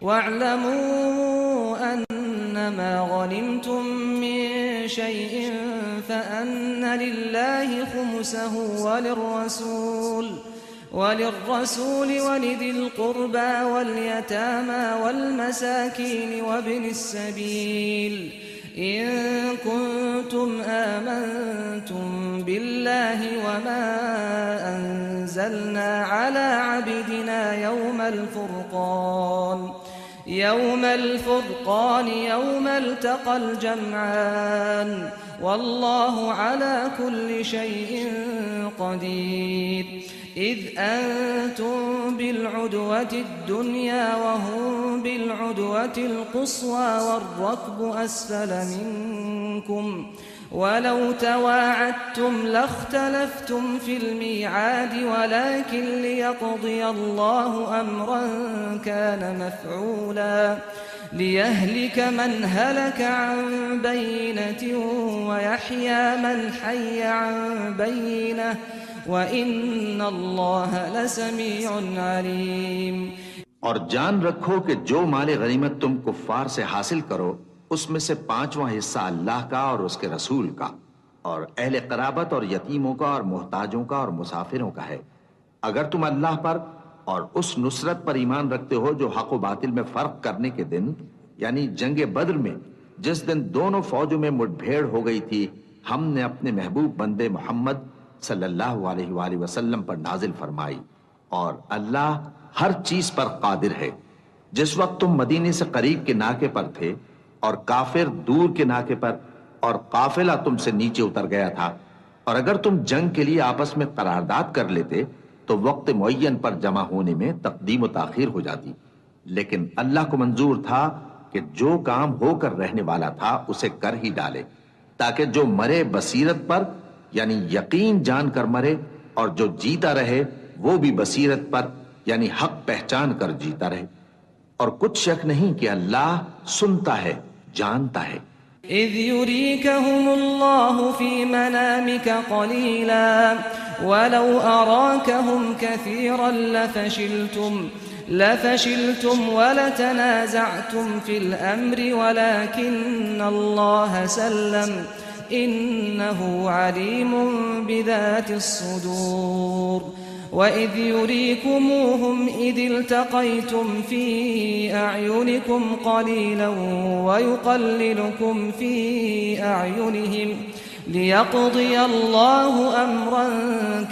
وَاعْلَمُوا أَنَّمَا غَنِمْتُم مِّن شَيْءٍ فَأَنَّ لِلَّهِ خُمُسَهُ وَلِلرَّسُولِ وَلِذِي الْقُرْبَى وَالْيَتَامَى وَالْمَسَاكِينِ وَابْنِ السَّبِيلِ إِن كُنتُمْ آمَنتُم بِاللَّهِ وَمَا أَنزَلْنَا عَلَىٰ عَبْدِنَا يَوْمَ الْفُرْقَانِ يَوْمَ الْتَقَى الْجَمْعَانِ وَاللَّهُ عَلَىٰ كُلِّ شَيْءٍ قَدِيرٌ إِذْ أَنتُم بِالْعُدْوَةِ الدُّنْيَا وَهُم بِالْعُدْوَةِ الْقُصْوَىٰ وَالرَّكْبُ أَسْفَلَ مِنكُمْ وَلَوْ تَوَاعَدتُّمْ لَاخْتَلَفْتُمْ فِي الْمِيعَادِ وَلَٰكِن لِّيَقْضِيَ اللَّهُ أَمْرًا كَانَ مَفْعُولًا لِيَهْلِكَ مَنْ هَلَكَ عَن بَيِّنَةٍ وَيَحْيَىٰ مَنْ حَيَّ عَن بَيِّنَةٍ وَإِنَّ اللَّهَ لَسَمِيعٌ عَلِيمٌ۔ اور جان رکھو کہ جو مال غنیمت تم کفار سے حاصل کرو اس میں سے 5واں حصہ اللہ کا اور اس کے رسول کا اور اہل قرابت اور یتیموں کا اور محتاجوں کا اور مسافروں کا ہے، اگر تم اللہ پر اور اس نصرت پر ایمان رکھتے ہو جو حق و باطل میں فرق کرنے کے دن، یعنی جنگ بدر میں جس دن دونوں فوجوں میں مٹ بھیڑ ہو گئی تھی، ہم نے اپنے محبوب بندے محمد صلی اللہ علیہ وآلہ وسلم پر نازل فرمائی، اور اللہ ہر چیز پر قادر ہے۔ جس وقت تم مدینے سے قریب کے ناکے پر تھے اور کافر دور کے ناکے پر اور قافلہ تم سے نیچے اتر گیا تھا، اور اگر تم جنگ کے لیے آپس میں قرارداد کر لیتے تو وقت معین پر جمع ہونے میں تقدیم و تاخیر ہو جاتی، لیکن اللہ کو منظور تھا کہ جو کام ہو کر رہنے والا تھا اسے کر ہی ڈالے، تاکہ جو مرے بصیرت پر یعنی یقین جان کر مرے، اور جو جیتا رہے وہ بھی بصیرت پر یعنی حق پہچان کر جیتا رہے، اور کچھ شک نہیں کہ اللہ سنتا ہے جانتا ہے۔ إِذْ يُرِيكَهُمُ اللَّهُ فِي مَنَامِكَ قَلِيلًا وَلَوْ أَرَاكَهُمْ كَثِيرًا لَفَشِلْتُمْ وَلَتَنَازَعْتُمْ فِي الْأَمْرِ وَلَكِنَّ اللَّهَ سَلَّمَ إِنَّهُ عَلِيمٌ بِذَاتِ الصُّدُورِ وَإِذْ يُرِيكُمُوهُمْ إِذِ الْتَقَيْتُمْ فِي أَعْيُنِكُمْ قَلِيلًا وَيُقَلِّلُكُمْ فِي أَعْيُنِهِمْ لِيَقْضِيَ اللَّهُ أَمْرًا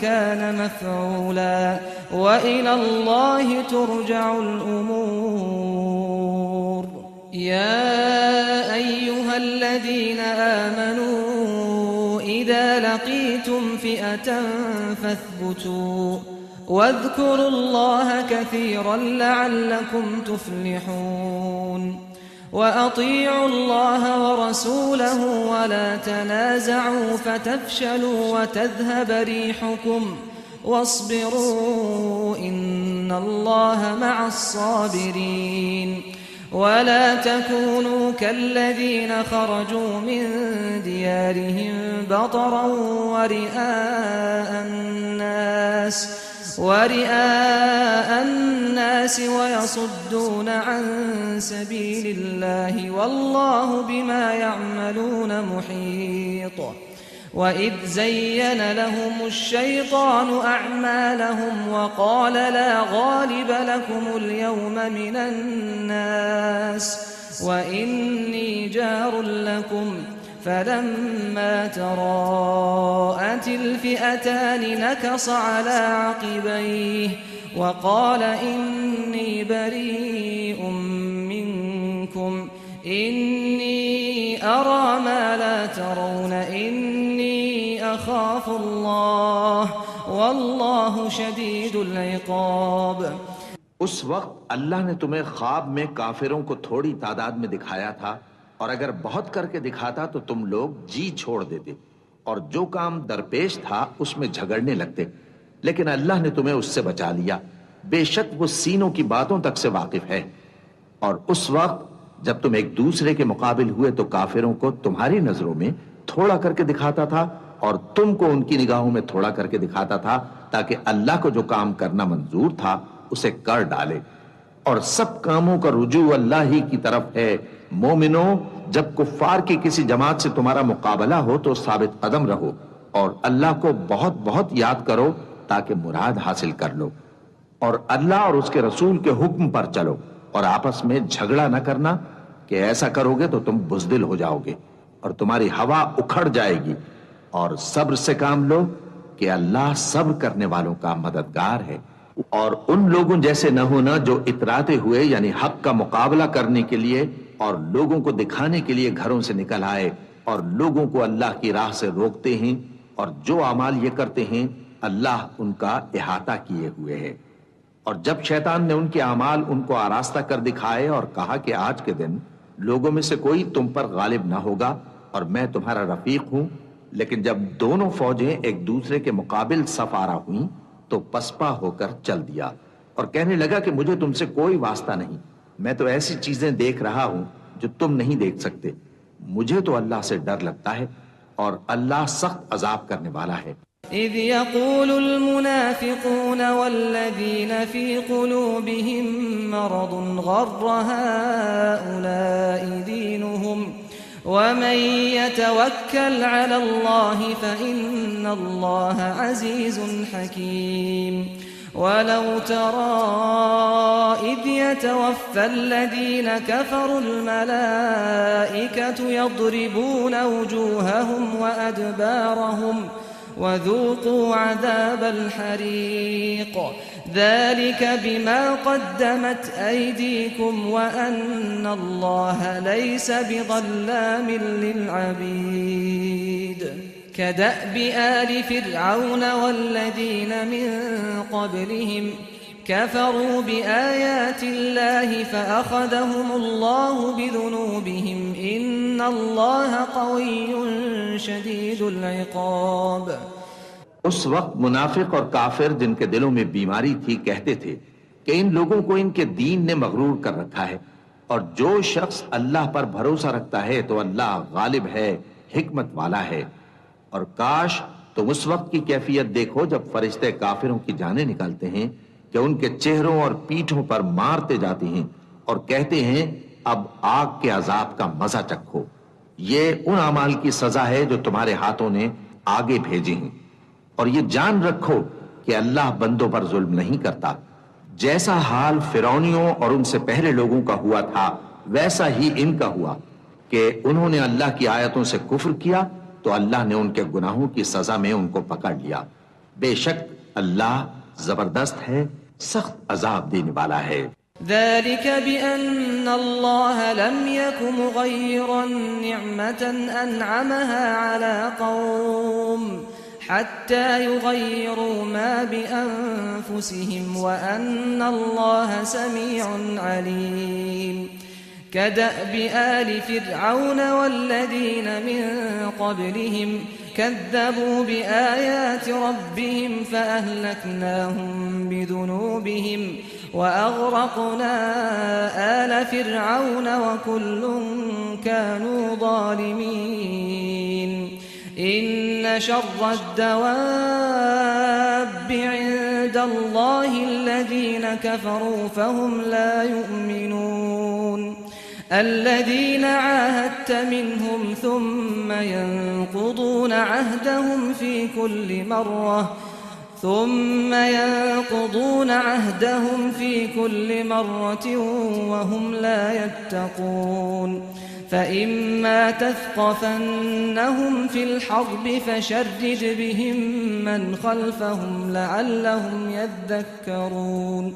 كَانَ مَفْعُولًا وَإِلَى اللَّهِ تُرْجَعُ الْأُمُورُ۔ يَا أَيُّهَا الَّذِينَ آمَنُوا إِذَا لَقِيتُمْ فِئَةً فَاثْبُتُوا وَاذْكُرُوا اللَّهَ كَثِيرًا لَعَلَّكُمْ تُفْلِحُونَ وَأَطِيعُوا اللَّهَ وَرَسُولَهُ وَلَا تَنَازَعُوا فَتَفْشَلُوا وَتَذْهَبَ رِيحُكُمْ وَاصْبِرُوا إِنَّ اللَّهَ مَعَ الصَّابِرِينَ وَلَا تَكُونُوا كَالَّذِينَ خَرَجُوا مِن دِيَارِهِم بَطَرًا وَرِئَاءَ النَّاسِ وَيَصُدُّونَ عَن سَبِيلِ اللَّهِ وَاللَّهُ بِمَا يَعْمَلُونَ مُحِيطٌ۔ وَإِذْ زَيَّنَ لَهُمُ الشَّيْطَانُ أَعْمَالَهُمْ وَقَالَ لَا غَالِبَ لَكُمُ الْيَوْمَ مِنَ النَّاسِ وَإِنِّي جَارٌ لَكُمْ فَلَمَّا تَرَاءَتِ الْفِئَتَانِ نَكَصَ عَلَى عَقِبَيْهِ وَقَالَ إِنِّي بَرِيءٌ مِّنكُمْ إِنِّي أَرَى مَا لَا تَرَوْنَ إِنِّي أَخَافُ اللَّهَ وَاللَّهُ شَدِيدُ الْعِقَابِ۔ اس وقت اللہ نے تمہیں خواب میں کافروں کو تھوڑی تعداد میں دکھایا تھا، اور اگر بہت کر کے دکھاتا تو تم لوگ جی چھوڑ دیتے اور جو کام درپیش تھا اس میں جھگڑنے لگتے، لیکن اللہ نے تمہیں اس سے بچا لیا، بے شک وہ سینوں کی باتوں تک سے واقف ہے۔ اور اس وقت جب تم ایک دوسرے کے مقابل ہوئے تو کافروں کو تمہاری نظروں میں تھوڑا کر کے دکھاتا تھا اور تم کو ان کی نگاہوں میں تھوڑا کر کے دکھاتا تھا، تاکہ اللہ کو جو کام کرنا منظور تھا اسے کر ڈالے۔ اور سب کاموں کا رجوع اللہ ہی کی طرف ہے۔ مومنو، جب کفار کی کسی جماعت سے تمہارا مقابلہ ہو تو ثابت قدم رہو اور اللہ کو بہت بہت یاد کرو تاکہ مراد حاصل کر لو، اور اللہ اور اس کے رسول کے حکم پر چلو، اور آپس میں جھگڑا نہ کرنا کہ ایسا کرو گے تو تم بزدل ہو جاؤ گے اور تمہاری ہوا اکھڑ جائے گی، اور صبر سے کام لو کہ اللہ صبر کرنے والوں کا مددگار ہے۔ اور ان لوگوں جیسے نہ ہونا جو اتراتے ہوئے یعنی حق کا مقابلہ کرنے کے لیے اور لوگوں کو دکھانے کے لیے گھروں سے نکل آئے اور لوگوں کو اللہ کی راہ سے روکتے ہیں، اور جو اعمال یہ کرتے ہیں اللہ ان کا احاطہ کیے ہوئے ہے۔ اور جب شیطان نے ان کے اعمال ان کو آراستہ کر دکھائے اور کہا کہ آج کے دن لوگوں میں سے کوئی تم پر غالب نہ ہوگا اور میں تمہارا رفیق ہوں، لیکن جب دونوں فوجیں ایک دوسرے کے مقابل صف آرا ہوئیں تو پسپا ہو کر چل دیا اور کہنے لگا کہ مجھے تم سے کوئی واسطہ نہیں، میں تو ایسی چیزیں دیکھ رہا ہوں جو تم نہیں دیکھ سکتے، مجھے تو اللہ سے ڈر لگتا ہے اور اللہ سخت عذاب کرنے والا ہے۔ إذ يقول المنافقون والذين في قلوبهم مرض غر هؤلاء دينهم ومن يتوكل على الله فإن الله عزيز حكيم ولو ترى إذ يتوفى الذين كفروا الملائكة يضربون وجوههم وأدبارهم وذوقوا عذاب الحريق ذلك بما قدمت أيديكم وأن الله ليس بظلام للعبيد كدأب آل فرعون والذين من قبلهم كفروا بآيات الله فأخذهم الله بذنوبهم إن الله قوي شديد العقاب۔ اس وقت منافق اور کافر جن کے دلوں میں بیماری تھی کہتے تھے کہ ان لوگوں کو ان کے دین نے مغرور کر رکھا ہے، اور جو شخص اللہ پر بھروسہ رکھتا ہے تو اللہ غالب ہے، حکمت والا ہے۔ اور کاش تم اس وقت کی کیفیت دیکھو جب فرشتے کافروں کی جانیں نکالتے ہیں کہ ان کے چہروں اور پیٹھوں پر مارتے جاتے ہیں اور کہتے ہیں اب آگ کے عذاب کا مزہ چکھو، یہ ان اعمال کی سزا ہے جو تمہارے ہاتھوں نے آگے بھیجے ہیں۔ اور یہ جان رکھو کہ اللہ بندوں پر ظلم نہیں کرتا، جیسا حال فرعونیوں اور ان سے پہلے لوگوں کا ہوا تھا ویسا ہی ان کا ہوا کہ انہوں نے اللہ کی آیتوں سے کفر کیا تو اللہ نے ان کے گناہوں کی سزا میں ان کو پکڑ لیا۔ بے شک اللہ زبردست ہے، سخت عذاب دینے والا ہے۔ ذلك بأن الله لم يك مغيرا نعمة أنعمها على قوم حتى يغيروا ما بأنفسهم وأن الله سميع عليم كدأب آل فرعون والذين من قبلهم كذبوا بآيات ربهم فأهلكناهم بذنوبهم وأغرقنا آل فرعون وكل كانوا ظالمين إن شر الدواب عند الله الذين كفروا فهم لا يؤمنون الذين عاهدت منهم ثم ينقضون عهدهم في كل مرة وهم لا يتقون فإما تثقفنهم في الحرب فشرد بهم من خلفهم لعلهم يذكرون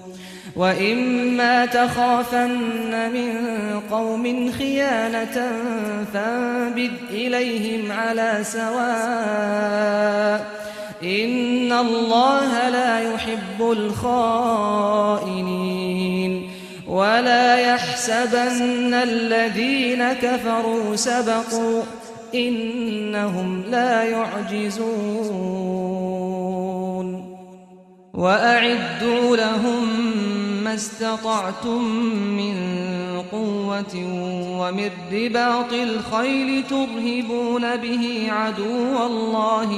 وإما تخافن من قوم خيانة فانبذ إليهم على سواء إن الله لا يحب الخائنين ولا يحسبن الذين كفروا سبقوا إنهم لا يعجزون وأعدوا لهم ما استطعتم من قوة ومن رباط الخيل ترهبون به عدو الله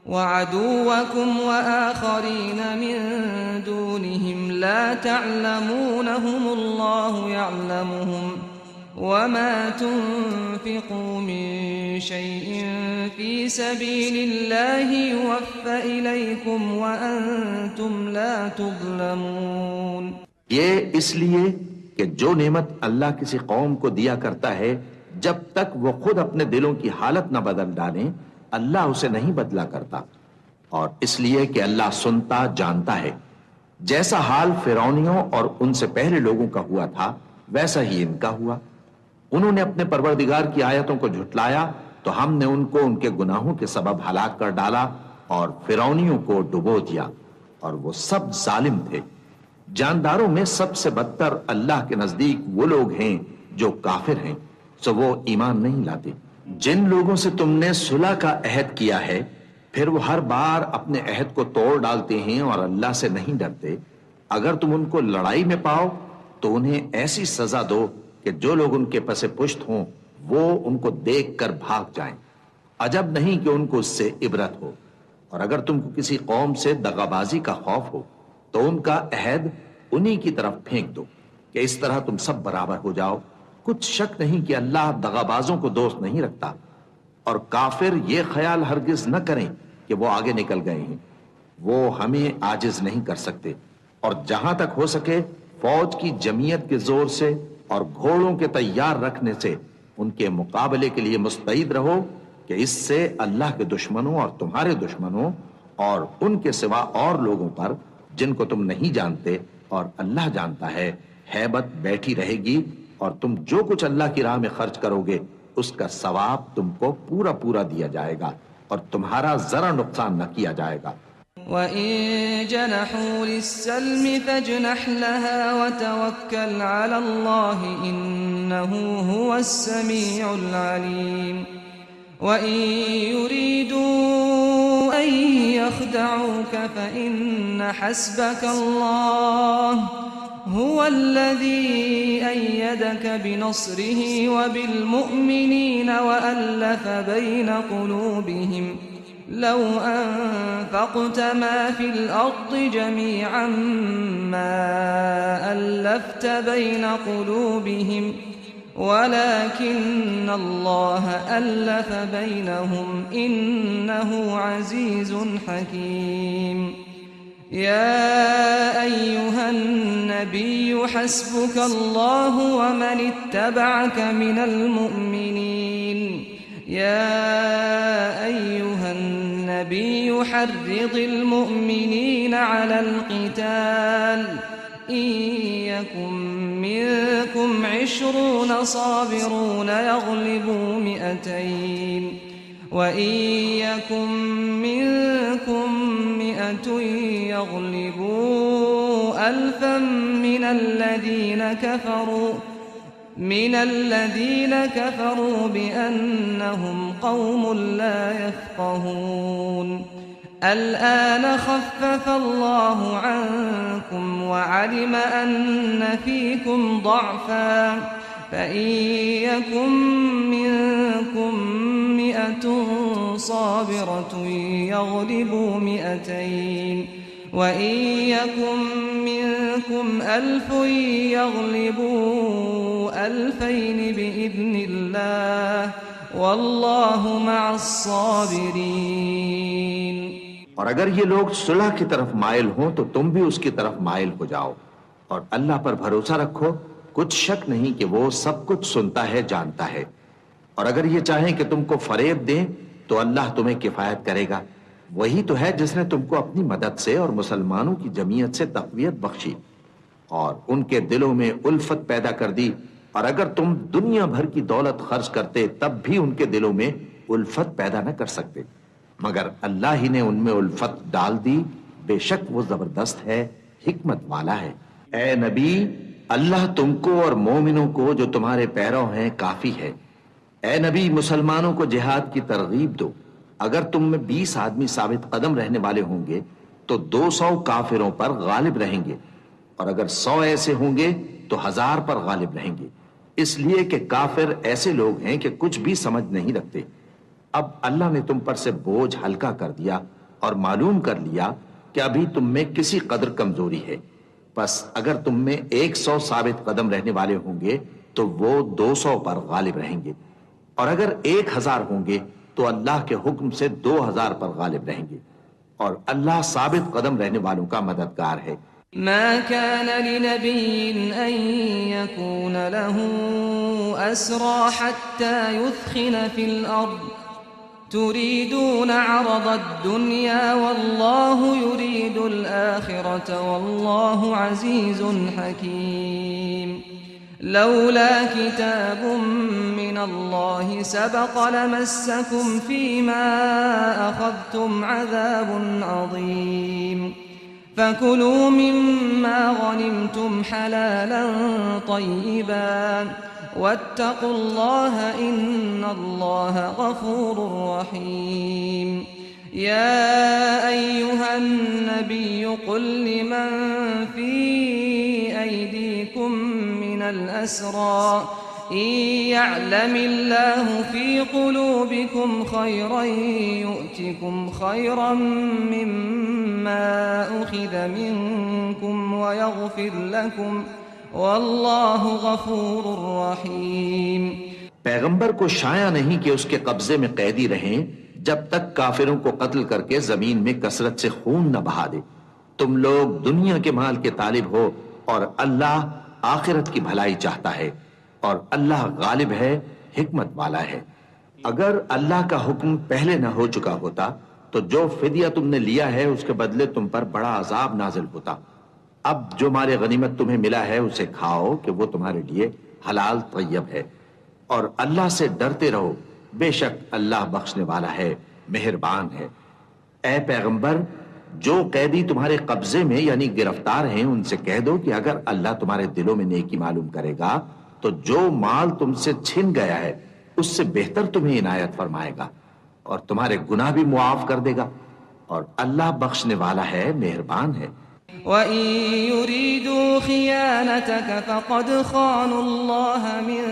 وعدوكم وآخرين من دونهم لا تعلمونهم الله يعلمهم وما تنفقوا من شيء في سبيل الله يوفى إليكم وأنتم لا تظلمون. یہ اس لیے کہ جو نعمت اللہ کسی قوم کو دیا کرتا ہے جب تک وہ خود اپنے دلوں کی حالت نہ بدل ڈالیں اللہ اسے نہیں بدلا کرتا، اور اس لیے کہ اللہ سنتا جانتا ہے. جیسا حال فرعونیوں اور ان سے پہلے لوگوں کا ہوا تھا ویسا ہی ان کا ہوا. انہوں نے اپنے پروردگار کی آیتوں کو جھٹلایا تو ہم نے ان کو ان کے گناہوں کے سبب ہلاک کر ڈالا اور فرعونیوں کو ڈبو دیا، اور وہ سب ظالم تھے. جانداروں میں سب سے بدتر اللہ کے نزدیک وہ لوگ ہیں جو کافر ہیں، سو وہ ایمان نہیں لاتے. جن لوگوں سے تم نے صلح کا عہد کیا ہے پھر وہ ہر بار اپنے عہد کو توڑ ڈالتے ہیں اور اللہ سے نہیں ڈرتے، اگر تم ان کو لڑائی میں پاؤ تو انہیں ایسی سزا دو کہ جو لوگ ان کے پس پشت ہوں وہ ان کو دیکھ کر بھاگ جائیں. عجب نہیں کہ ان کو اس سے عبرت ہو. اور اگر تم کو کسی قوم سے دغابازی کا خوف ہو تو ان کا عہد انہی کی طرف پھینک دو کہ اس طرح تم سب برابر ہو جاؤ. کچھ شک نہیں کہ اللہ دغابازوں کو دوست نہیں رکھتا. اور کافر یہ خیال ہرگز نہ کریں کہ وہ آگے نکل گئے ہیں، وہ ہمیں عاجز نہیں کر سکتے. اور جہاں تک ہو سکے فوج کی جمعیت کے زور سے اور گھوڑوں کے تیار رکھنے سے ان کے مقابلے کے لیے مستعد رہو کہ اس سے اللہ کے دشمنوں اور تمہارے دشمنوں اور ان کے سوا اور لوگوں پر جن کو تم نہیں جانتے اور اللہ جانتا ہے ہیبت بیٹھی رہے گی، اور تم جو کچھ اللہ کی راہ میں خرچ کرو گے اس کا ثواب تم کو پورا پورا دیا جائے گا اور تمہارا ذرا نقصان نہ کیا جائے گا. وَإِن جَنَحُوا لِلسَّلْمِ فَاجْنَحْ لَهَا وَتَوَكَّلْ عَلَى اللَّهِ إِنَّهُ هُوَ السَّمِيعُ الْعَلِيمُ. وَإِن يُرِيدُوا أَن يَخْدَعُوكَ فَإِنَّ حَسْبَكَ اللَّهُ هو الذي أيدك بنصره وبالمؤمنين وألف بين قلوبهم لو أنفقت ما في الأرض جميعا ما ألفت بين قلوبهم ولكن الله ألف بينهم إنه عزيز حكيم. يا أيها النبي حسبك الله ومن اتبعك من المؤمنين. يا أيها النبي حرض المؤمنين على القتال إن يكن منكم 20 صابرون يغلبوا 200 وإن يكن منكم 100 يغلبوا 1000 من الذين كفروا بأنهم قوم لا يفقهون. الآن خفف الله عنكم وعلم أن فيكم ضعفا فإن يكن منكم 100 صابرة يغلبوا 200 وإن يكن منكم 1000 يغلبوا 2000 بإذن الله والله مع الصابرين. اور اگر یہ لوگ صلح کی طرف مائل ہوں تو تم بھی اس کی طرف مائل ہو جاؤ اور اللہ پر بھروسہ رکھو. کچھ شک نہیں کہ وہ سب کچھ سنتا ہے جانتا ہے. اور اگر یہ چاہیں کہ تم کو فریب دیں تو اللہ تمہیں کفایت کرے گا. وہی تو ہے جس نے تم کو اپنی مدد سے اور مسلمانوں کی جمعیت سے تقویت بخشی اور ان کے دلوں میں الفت پیدا کر دی. اور اگر تم دنیا بھر کی دولت خرچ کرتے تب بھی ان کے دلوں میں الفت پیدا نہ کر سکتے، مگر اللہ ہی نے ان میں الفت ڈال دی. بے شک وہ زبردست ہے، حکمت والا ہے. اے نبی، اللہ تم کو اور مومنوں کو جو تمہارے پیرو ہیں کافی ہے. اے نبی، مسلمانوں کو جہاد کی ترغیب دو. اگر تم میں 20 آدمی ثابت قدم رہنے والے ہوں گے تو 200 کافروں پر غالب رہیں گے، اور اگر 100 ایسے ہوں گے تو 1000 پر غالب رہیں گے. اس لیے کہ کافر ایسے لوگ ہیں کہ کچھ بھی سمجھ نہیں رکھتے. اب اللہ نے تم پر سے بوجھ ہلکا کر دیا اور معلوم کر لیا کہ ابھی تم میں کسی قدر کمزوری ہے، پس اگر تم میں 100 ثابت قدم رہنے والے ہوں گے تو وہ 200 پر غالب رہیں گے، اور اگر 1000 ہوں گے تو اللہ کے حکم سے 2000 پر غالب رہیں گے، اور اللہ ثابت قدم رہنے والوں کا مددگار ہے۔ ما كان لنبي أن يكون له أسرى حتى يثخن في الأرض تريدون عرض الدنيا والله يريد الآخرة والله عزيز حكيم لولا كتاب من الله سبق لمسكم فيما أخذتم عذاب عظيم فكلوا مما غنمتم حلالا طيبا واتقوا الله إن الله غفور رحيم يا أيها النبي قل لمن في أيديكم من الأسرى إن يعلم الله في قلوبكم خيرا يؤتكم خيرا مما أخذ منكم ويغفر لكم واللہ غفور رحیم۔ پیغمبر کو شایع نہیں کہ اس کے قبضے میں قیدی رہیں جب تک کافروں کو قتل کر کے زمین میں کثرت سے خون نہ بہا دے۔ تم لوگ دنیا کے مال کے طالب ہو اور اللہ آخرت کی بھلائی چاہتا ہے، اور اللہ غالب ہے، حکمت والا ہے۔ اگر اللہ کا حکم پہلے نہ ہو چکا ہوتا تو جو فدیہ تم نے لیا ہے اس کے بدلے تم پر بڑا عذاب نازل ہوتا۔ اب جو مال غنیمت تمہیں ملا ہے اسے کھاؤ کہ وہ تمہارے لیے حلال طیب ہے، اور اللہ سے ڈرتے رہو، بے شک اللہ بخشنے والا ہے، مہربان ہے۔ اے پیغمبر، جو قیدی تمہارے قبضے میں یعنی گرفتار ہیں ان سے کہہ دو کہ اگر اللہ تمہارے دلوں میں نیکی معلوم کرے گا تو جو مال تم سے چھن گیا ہے اس سے بہتر تمہیں عنایت فرمائے گا، اور تمہارے گناہ بھی معاف کر دے گا، اور اللہ بخشنے والا ہے، مہربان ہے۔ وَإِن يُرِيدُوا خِيَانَتَكَ فَقَدْ خَانُوا اللَّهَ مِن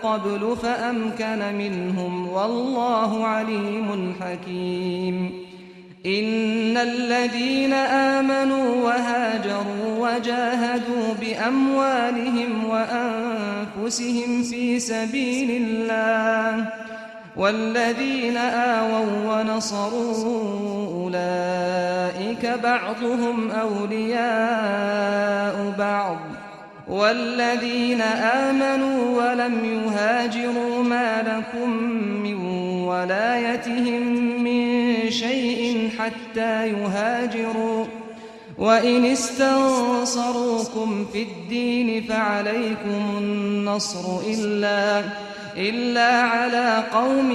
قَبْلُ فَأَمْكَنَ مِنْهُمْ وَاللَّهُ عَلِيمٌ حَكِيمٌ إِنَّ الَّذِينَ آمَنُوا وَهَاجَرُوا وَجَاهَدُوا بِأَمْوَالِهِمْ وَأَنفُسِهِمْ فِي سَبِيلِ اللَّهِ والذين آووا ونصروا أولئك بعضهم أولياء بعض والذين آمنوا ولم يهاجروا ما لكم من ولايتهم من شيء حتى يهاجروا وإن استنصروكم في الدين فعليكم النصر إلا على قوم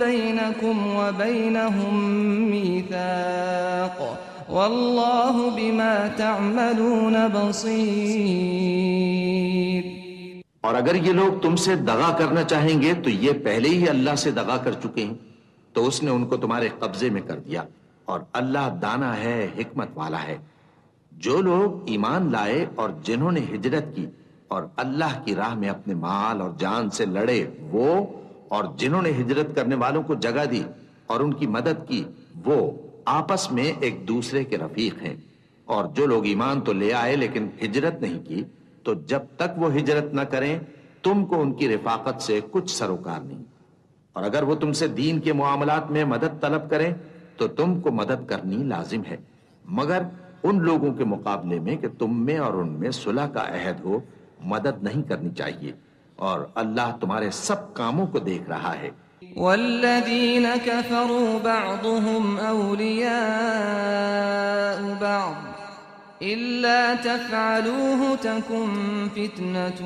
بينكم وبينهم ميثاق والله بما تعملون بصير۔ اور اگر یہ لوگ تم سے دغا کرنا چاہیں گے تو یہ پہلے ہی اللہ سے دغا کر چکے ہیں، تو اس نے ان کو تمہارے قبضے میں کر دیا، اور اللہ دانا ہے، حکمت والا ہے۔ جو لوگ ایمان لائے اور جنہوں نے ہجرت کی اور اللہ کی راہ میں اپنے مال اور جان سے لڑے، وہ اور جنہوں نے ہجرت کرنے والوں کو جگہ دی اور ان کی مدد کی، وہ آپس میں ایک دوسرے کے رفیق ہیں۔ اور جو لوگ ایمان تو لے آئے لیکن ہجرت نہیں کی، تو جب تک وہ ہجرت نہ کریں تم کو ان کی رفاقت سے کچھ سروکار نہیں، اور اگر وہ تم سے دین کے معاملات میں مدد طلب کریں تو تم کو مدد کرنی لازم ہے، مگر ان لوگوں کے مقابلے میں کہ تم میں اور ان میں صلح کا عہد ہو مدد نہیں کرنی چاہیے، اور اللہ تمہارے سب کاموں کو دیکھ رہا ہے۔ والذین کفروا بعضهم اولیاء بعض إلا تفعلوه تكن فتنة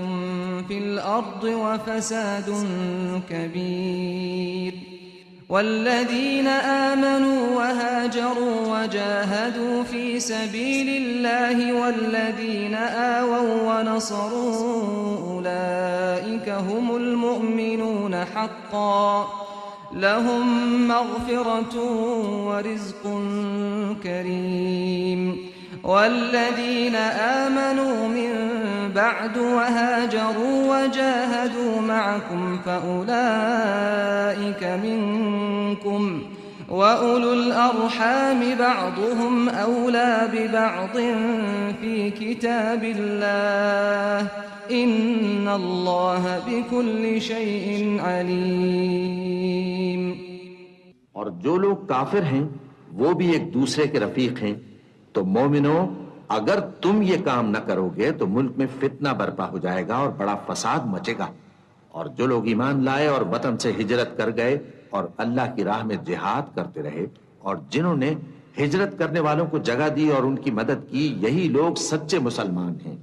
في الأرض وفساد كبير والذين آمنوا وهاجروا وجاهدوا في سبيل الله والذين آووا ونصروا أولئك هم المؤمنون حقا لهم مغفرة ورزق كريم والذين آمنوا من بعد وهاجروا وجاهدوا معكم فأولئك منكم وَأُولُو الْأَرْحَامِ بَعْضُهُمْ أَوْلَى بِبَعْضٍ فِي كِتَابِ اللَّهِ إِنَّ اللَّهَ بِكُلِّ شَيْءٍ عَلِيمٌ۔ اور جو لوگ کافر ہیں وہ بھی ایک دوسرے کے رفیق ہیں، تو مومنو اگر تم یہ کام نہ کرو گے تو ملک میں فتنہ برپا ہو جائے گا اور بڑا فساد مچے گا۔ اور جو لوگ ایمان لائے اور وطن سے ہجرت کر گئے اور اللہ کی راہ میں جہاد کرتے رہے، اور جنہوں نے ہجرت کرنے والوں کو جگہ دی اور ان کی مدد کی، یہی لوگ سچے مسلمان ہیں۔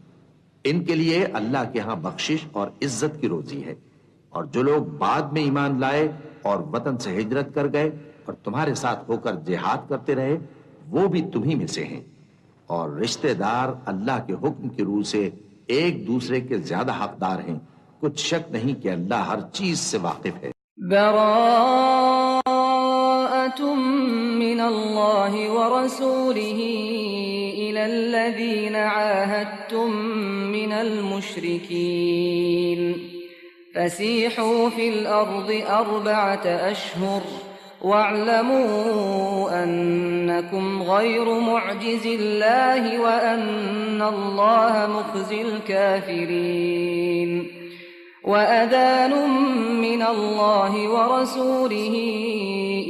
ان کے لیے اللہ کے ہاں بخشش اور عزت کی روزی ہے۔ اور جو لوگ بعد میں ایمان لائے اور وطن سے ہجرت کر گئے اور تمہارے ساتھ ہو کر جہاد کرتے رہے، وہ بھی تمہیں میں سے ہیں۔ اور رشتہ دار اللہ کے حکم کی روح سے ایک دوسرے کے زیادہ حقدار ہیں۔ کچھ شک نہیں کہ اللہ ہر چیز سے واقف ہے۔ براءة من الله ورسوله إلى الذين عاهدتم من المشركين فسيحوا في الأرض 4 أشهر واعلموا أنكم غير معجز الله وأن الله مخزي الكافرين وأذان من الله ورسوله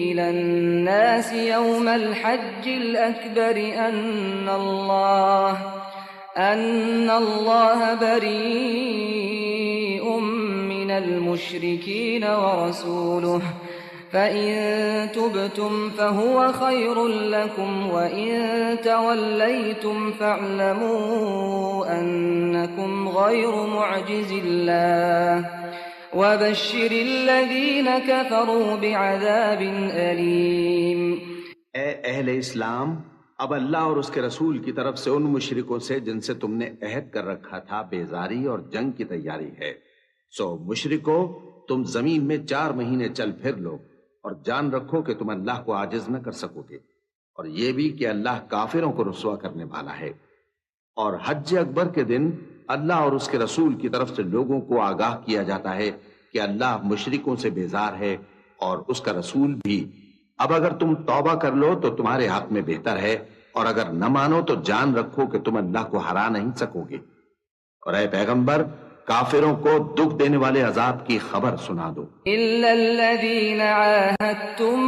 إلى الناس يوم الحج الأكبر أن الله بريء من المشركين ورسوله فإن تبتم فهو خير لكم وإن توليتم فاعلموا أنكم غير معجز الله وبشر الذين كفروا بعذاب أليم۔ اے اہل اسلام، اب اللہ اور اس کے رسول کی طرف سے ان مشرکوں سے جن سے تم نے عہد کر رکھا تھا بیزاری اور جنگ کی تیاری ہے، سو مشرکو تم زمین میں 4 مہینے چل پھر لو، اور جان رکھو کہ تم اللہ کو عاجز نہ کر سکو گے، اور یہ بھی کہ اللہ کافروں کو رسوا کرنے والا ہے۔ اور حج اکبر کے دن اللہ اور اس کے رسول کی طرف سے لوگوں کو آگاہ کیا جاتا ہے کہ اللہ مشرکوں سے بیزار ہے اور اس کا رسول بھی۔ اب اگر تم توبہ کر لو تو تمہارے حق میں بہتر ہے، اور اگر نہ مانو تو جان رکھو کہ تم اللہ کو ہرا نہیں سکو گے۔ اور اے پیغمبر، کافروں کو دکھ دینے والے عذاب کی خبر سنا دو۔ إِلَّا الَّذِينَ عَاهَدتُّم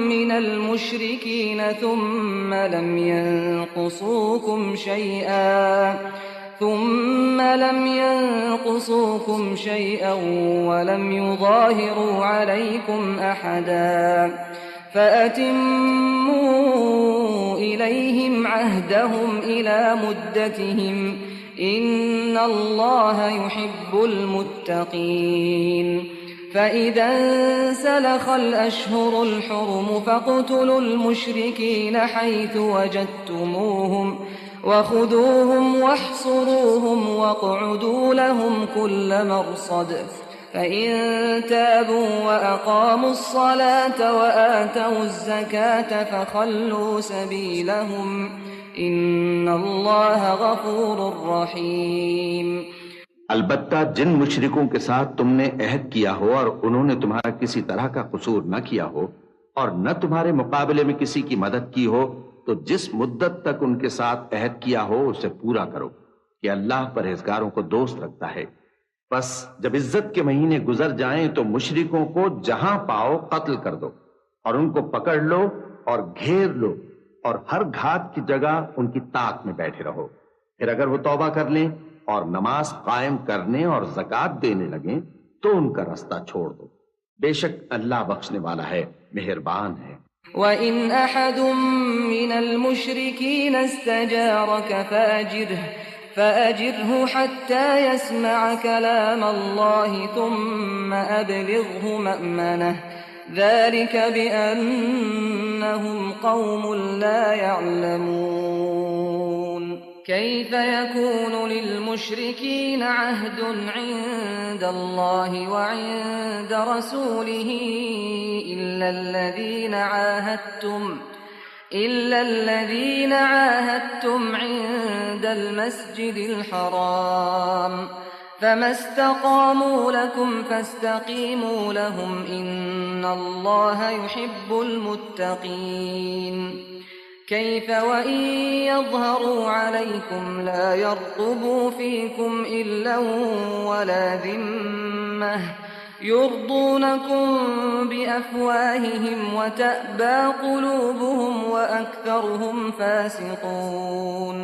مِّنَ الْمُشْرِكِينَ ثُمَّ لَمْ يَنقُصُوكُمْ شَيْئًا وَلَمْ يُظَاهِرُوا عَلَيْكُمْ أَحَدًا فَأَتِمُّوا إِلَيْهِمْ عَهْدَهُمْ إِلَى مُدَّتِهِمْ إِنَّ اللَّهَ يُحِبُّ الْمُتَّقِينَ۔ فَإِذَا انسَلَخَ الْأَشْهُرُ الْحُرُمُ فَاقْتُلُوا الْمُشْرِكِينَ حَيْثُ وَجَدتُّمُوهُمْ وَخُذُوهُمْ وَاحْصُرُوهُمْ وَاقْعُدُوا لَهُمْ كُلَّ مَرْصَدٍ فَإِن تَابُوا وَأَقَامُوا الصَّلَاةَ وَآتَوُا الزَّكَاةَ فَخَلُّوا سَبِيلَهُمْ إِنَّ اللَّهَ غَفُورٌ رَّحِيمٌ۔ البتہ جن مشرکوں کے ساتھ تم نے عہد کیا ہو اور انہوں نے تمہارا کسی طرح کا قصور نہ کیا ہو اور نہ تمہارے مقابلے میں کسی کی مدد کی ہو، تو جس مدت تک ان کے ساتھ عہد کیا ہو اسے پورا کرو، کہ اللہ پرہیزگاروں کو دوست رکھتا ہے۔ بس جب عزت کے مہینے گزر جائیں تو مشرکوں کو جہاں پاؤ قتل کر دو، اور ان کو پکڑ لو اور گھیر لو، اور ہر گھات کی جگہ ان کی طاق میں بیٹھے رہو۔ پھر اگر وہ توبہ کر لیں اور نماز قائم کرنے اور زکوٰۃ دینے لگیں تو ان کا رستہ چھوڑ دو، بے شک اللہ بخشنے والا ہے، مہربان ہے۔ وَإِنْ أَحَدٌ مِّنَ الْمُشْرِكِينَ اسْتَجَارَكَ فَأَجِرْهُ حَتَّى يَسْمَعَ كَلَامَ اللَّهِ ثُمَّ أَبْلِغْهُ مَأْمَنَهُ ذَلِكَ بِأَنَّهُمْ قَوْمٌ لَّا يَعْلَمُونَ۔ كَيْفَ يَكُونُ لِلْمُشْرِكِينَ عَهْدٌ عِندَ اللَّهِ وَعِندَ رَسُولِهِ إِلَّا الَّذِينَ عَاهَدتُّمْ عِندَ الْمَسْجِدِ الْحَرَامِ فما استقاموا لكم فاستقيموا لهم إن الله يحب المتقين كيف وإن يظهروا عليكم لا يرقبوا فيكم إلا ولا ذمة يرضونكم بأفواههم وتأبى قلوبهم وأكثرهم فاسقون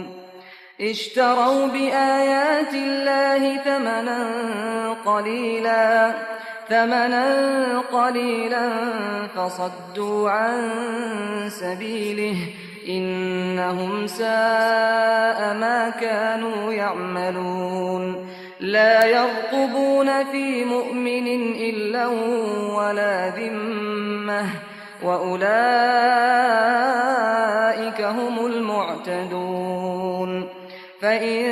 اشتروا بآيات الله ثمنا قليلا فصدوا عن سبيله إنهم ساء ما كانوا يعملون لا يرقبون في مؤمن إلا ولا ذمة وأولئك هم المعتدون فإن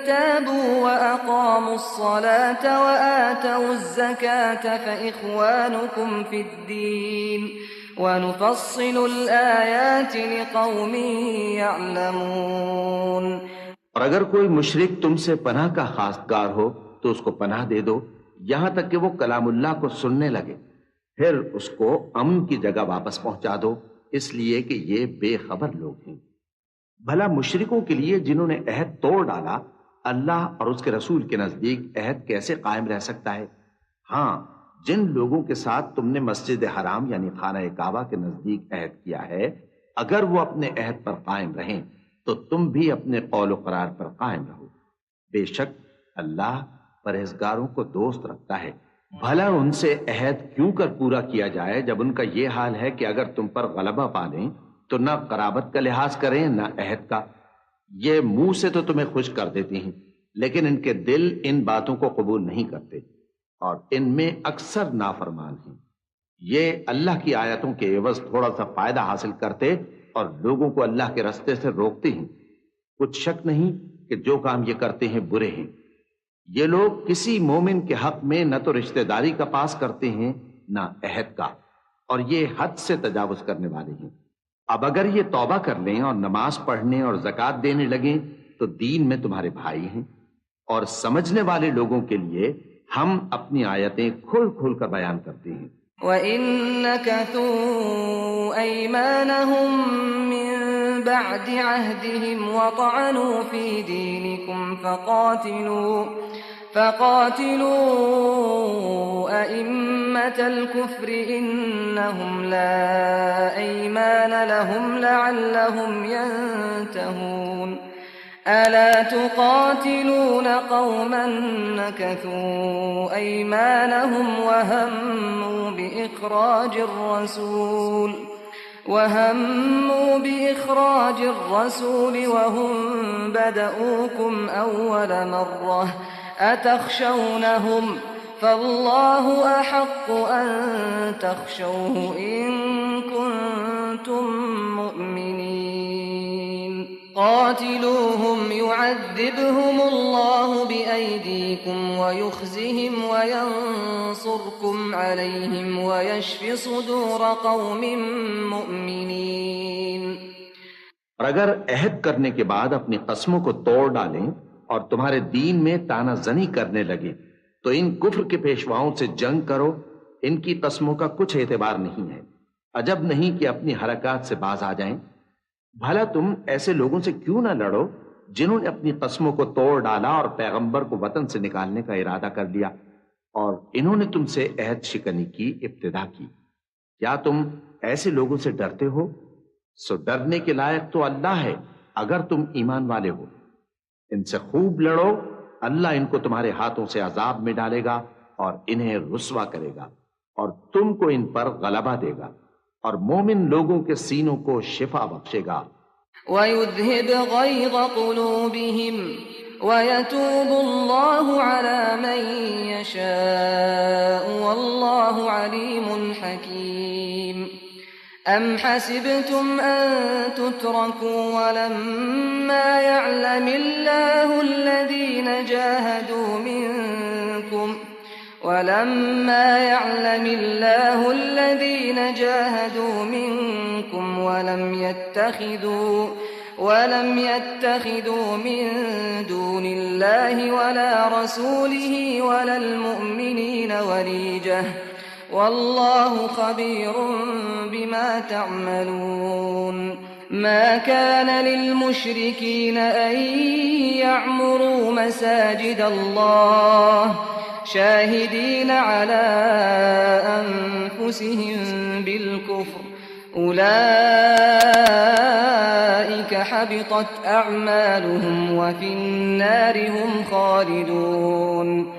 تابوا وأقاموا الصلاة وآتوا الزكاة فإخوانكم في الدين ونفصل الآيات لقوم يعلمون. اور اگر کوئی مشرک تم سے پناہ کا خواستگار ہو تو اس کو پناہ دے دو یہاں تک کہ وہ کلام اللہ کو سننے لگے، پھر اس کو امن کی جگہ واپس پہنچا دو، اس لیے کہ یہ بے خبر لوگ ہیں۔ بھلا مشرکوں کے لیے جنہوں نے عہد توڑ ڈالا اللہ اور اس کے رسول کے نزدیک عہد کیسے قائم رہ سکتا ہے؟ ہاں، جن لوگوں کے ساتھ تم نے مسجد حرام یعنی خانہ کعبہ کے نزدیک عہد کیا ہے، اگر وہ اپنے عہد پر قائم رہیں تو تم بھی اپنے قول و قرار پر قائم رہو، بے شک اللہ پرہیزگاروں کو دوست رکھتا ہے۔ بھلا ان سے عہد کیوں کر پورا کیا جائے جب ان کا یہ حال ہے کہ اگر تم پر غلبہ پا لیں تو نہ قرابت کا لحاظ کریں نہ عہد کا۔ یہ منہ سے تو تمہیں خوش کر دیتی ہیں لیکن ان کے دل ان باتوں کو قبول نہیں کرتے اور ان میں اکثر نافرمان ہیں۔ یہ اللہ کی آیتوں کے عوض تھوڑا سا فائدہ حاصل کرتے اور لوگوں کو اللہ کے راستے سے روکتے ہیں۔ کچھ شک نہیں کہ جو کام یہ کرتے ہیں برے ہیں۔ یہ لوگ کسی مومن کے حق میں نہ تو رشتہ داری کا پاس کرتے ہیں نہ عہد کا، اور یہ حد سے تجاوز کرنے والے ہیں۔ اب اگر یہ توبہ کر لیں اور نماز پڑھنے اور زکوٰۃ دینے لگیں تو دین میں تمہارے بھائی ہیں، اور سمجھنے والے لوگوں کے لیے ہم اپنی آیتیں کھول کھول کر بیان کرتے ہیں۔ وَإِن نَكَثُوا أَيْمَانَهُم مِّن بَعْدِ عَهْدِهِمْ وَطَعَنُوا فِي دِينِكُمْ فَقَاتِلُوا أَئِمَّةَ الْكُفْرِ إِنَّهُمْ لَا أَيْمَانَ لَهُمْ لَعَلَّهُمْ يَنْتَهُونَ أَلَا تُقَاتِلُونَ قَوْمًا نَكَثُوا أَيْمَانَهُمْ وَهَمُّوا بِإِخْرَاجِ الرَّسُولِ وَهُمْ بَدَؤُوكُمْ أَوَّلَ مَرَّةٍ أَتَخْشَوْنَهُمْ فَاللَّهُ أَحَقُّ أَن تَخْشَوْهُ إِن كُنتُم مُّؤْمِنِينَ قَاتِلُوهُمْ يُعَذِّبْهُمُ اللَّهُ بِأَيْدِيكُمْ وَيُخْزِهِمْ وَيَنصُرْكُمْ عَلَيْهِمْ وَيَشْفِ صُدُورَ قَوْمٍ مُّؤْمِنِينَ۔ اور اگر عہد کرنے کے بعد اپنی قسموں کو توڑ ڈالیں اور تمہارے دین میں تانا زنی کرنے لگے تو ان کفر کے پیشواؤں سے جنگ کرو، ان کی قسموں کا کچھ اعتبار نہیں ہے، عجب نہیں کہ اپنی حرکات سے باز آ جائیں۔ بھلا تم ایسے لوگوں سے کیوں نہ لڑو جنہوں نے اپنی قسموں کو توڑ ڈالا اور پیغمبر کو وطن سے نکالنے کا ارادہ کر لیا، اور انہوں نے تم سے عہد شکنی کی ابتدا کی۔ کیا تم ایسے لوگوں سے ڈرتے ہو؟ سو ڈرنے کے لائق تو اللہ ہے اگر تم ایمان والے ہو۔ ان سے خوب لڑو، اللہ ان کو تمہارے ہاتھوں سے عذاب میں ڈالے گا اور انہیں رسوا کرے گا، اور تم کو ان پر غلبہ دے گا، اور مومن لوگوں کے سینوں کو شفا بخشے گا۔ وَيُذْهِبْ غَيْظَ قُلُوبِهِمْ وَيَتُوبُ اللَّهُ عَلَى مَن يَشَاءُ وَاللَّهُ عَلِيمٌ حَكِيمٌ۔ أَمْ حَسِبْتُمْ أَن تُتْرَكُوا وَلَمَّا يَعْلَمِ اللَّهُ الَّذِينَ جَاهَدُوا مِنكُمْ ولم يتخذوا من دون الله ولا رسوله ولا المؤمنين وليجة والله خبير بما تعملون ما كان للمشركين أن يعمروا مساجد الله شاهدين على أنفسهم بالكفر أولئك حبطت أعمالهم وفي النار هم خالدون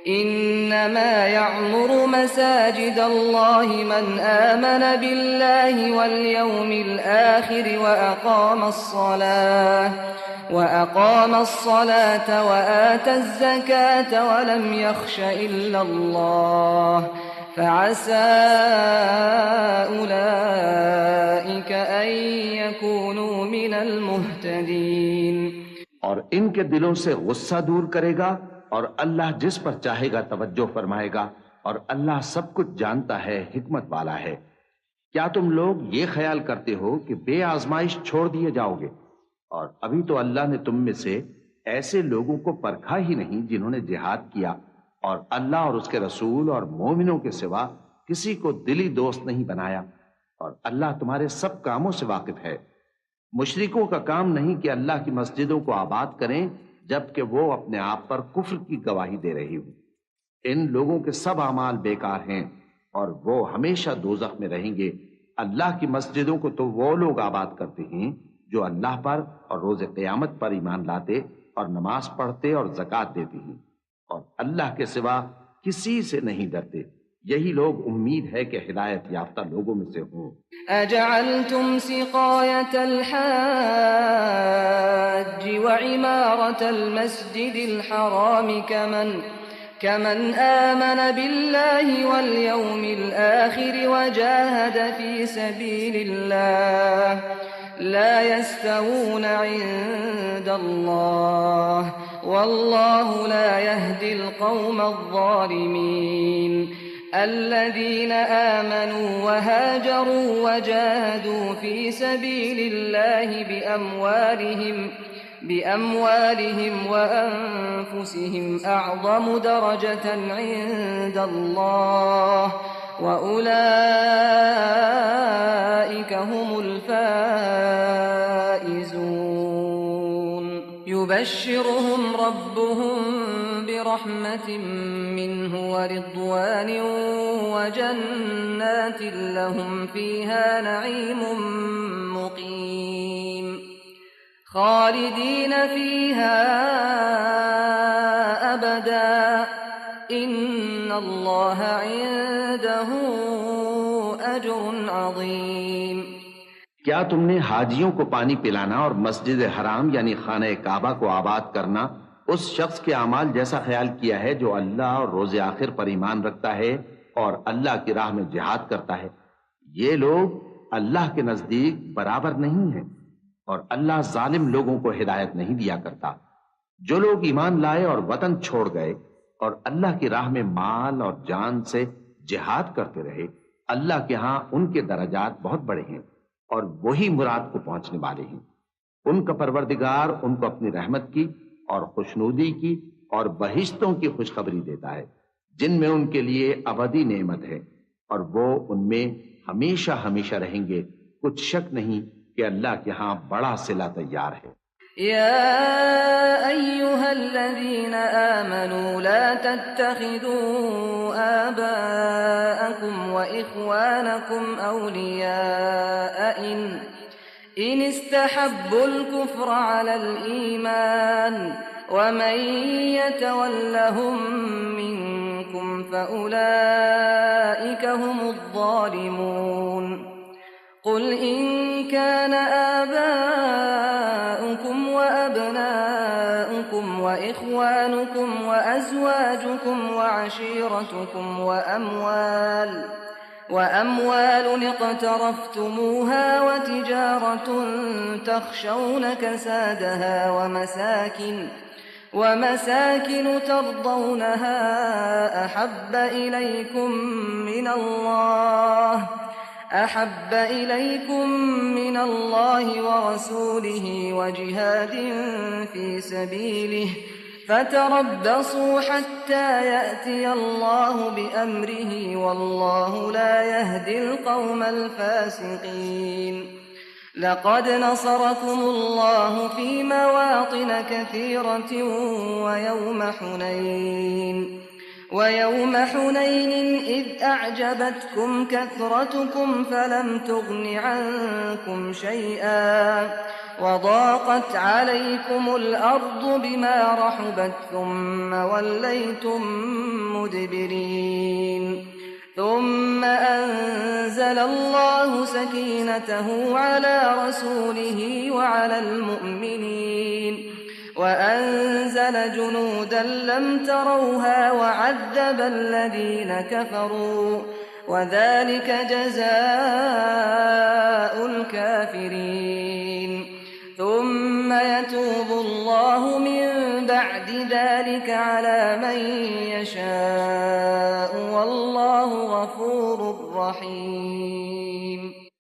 إنما يعمر مساجد الله من آمن بالله واليوم الآخر وأقام الصلاة وآتى الزكاة ولم يخش إلا الله فعسى أولئك أن يكونوا من المهتدين. اور ان کے دلوں سے غصہ دور کرے گا اور اللہ جس پر چاہے گا توجہ فرمائے گا اور اللہ سب کچھ جانتا ہے، حکمت والا ہے. کیا تم لوگ یہ خیال کرتے ہو کہ بے آزمائش چھوڑ دیے جاؤ گے؟ اور ابھی تو اللہ نے تم میں سے ایسے لوگوں کو پرکھا ہی نہیں جنہوں نے جہاد کیا اور اللہ اور اس کے رسول اور مومنوں کے سوا کسی کو دلی دوست نہیں بنایا، اور اللہ تمہارے سب کاموں سے واقف ہے. مشرکوں کا کام نہیں کہ اللہ کی مسجدوں کو آباد کریں جبکہ وہ اپنے آپ پر کفر کی گواہی دے رہی ہوں. ان لوگوں کے سب اعمال بیکار ہیں اور وہ ہمیشہ دوزخ میں رہیں گے. اللہ کی مسجدوں کو تو وہ لوگ آباد کرتے ہیں جو اللہ پر اور روز قیامت پر ایمان لاتے اور نماز پڑھتے اور زکوٰۃ دیتے ہیں اور اللہ کے سوا کسی سے نہیں ڈرتے. یہی لوگ امید ہے کہ ہدایت یافتہ لوگوں میں سے ہوں. أجعلتم سقاية الحاج وعمارة المسجد الحرام كمن آمن بالله واليوم الآخر وجاهد في سبيل الله لا يستوون عند الله والله لا يهدي القوم الظالمين. الذين آمنوا وهاجروا وجاهدوا في سبيل الله بأموالهم وأنفسهم أعظم درجة عند الله وأولئك هم الفائزون. يبشرهم ربهم برحمة منه ورضوان وجنات لهم فيها نعيم مقيم خالدين فيها أبدا إن الله عنده أجر عظيم. کیا تم نے حاجیوں کو پانی پلانا اور مسجد حرام یعنی خانہ کعبہ کو آباد کرنا اس شخص کے اعمال جیسا خیال کیا ہے جو اللہ اور روز آخر پر ایمان رکھتا ہے اور اللہ کی راہ میں جہاد کرتا ہے؟ یہ لوگ اللہ کے نزدیک برابر نہیں ہیں اور اللہ ظالم لوگوں کو ہدایت نہیں دیا کرتا. جو لوگ ایمان لائے اور وطن چھوڑ گئے اور اللہ کی راہ میں مال اور جان سے جہاد کرتے رہے، اللہ کے ہاں ان کے درجات بہت بڑے ہیں اور وہی مراد کو پہنچنے والے ہیں. ان کا پروردگار ان کو اپنی رحمت کی اور خوشنودی کی اور بہشتوں کی خوشخبری دیتا ہے جن میں ان کے لیے ابدی نعمت ہے اور وہ ان میں ہمیشہ ہمیشہ رہیں گے. کچھ شک نہیں کہ اللہ کے ہاں بڑا صلہ تیار ہے. يا أيها الذين آمنوا لا تتخذوا آباءكم وإخوانكم أولياء إن استحبوا الكفر على الإيمان ومن يتولهم منكم فأولئك هم الظالمون. قل إن كان آباؤكم وأبناؤكم وإخوانكم وأزواجكم وعشيرتكم وأموال اقترفتموها وتجارة تخشون كسادها ومساكن ترضونها أحب إليكم من الله أحب إليكم من الله ورسوله وجهاد في سبيله فتربصوا حتى يأتي الله بأمره والله لا يهدي القوم الفاسقين لقد نصركم الله في مواطن كثيرة ويوم حنين إذ أعجبتكم كثرتكم فلم تغن عنكم شيئا وضاقت عليكم الأرض بما رحبت ثم وليتم مدبرين ثم أنزل الله سكينته على رسوله وعلى المؤمنين وأنزل جنودا لم تروها وعذب الذين كفروا وذلك جزاء الكافرين ثم يتوب الله من بعد ذلك على من يشاء والله غفور رحيم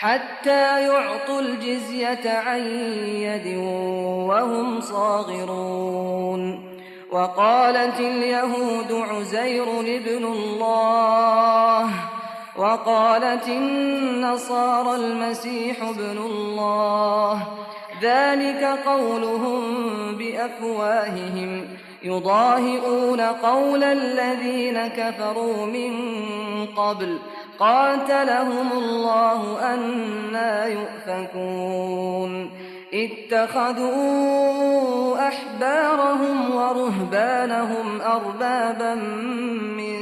حتى يعطوا الجزية عن يد وهم صاغرون وقالت اليهود عزير ابن الله وقالت النصارى المسيح ابن الله ذلك قولهم بأفواههم يضاهئون قول الذين كفروا من قبل قاتلهم الله أنا يؤفكون اتخذوا أحبارهم ورهبانهم أربابا من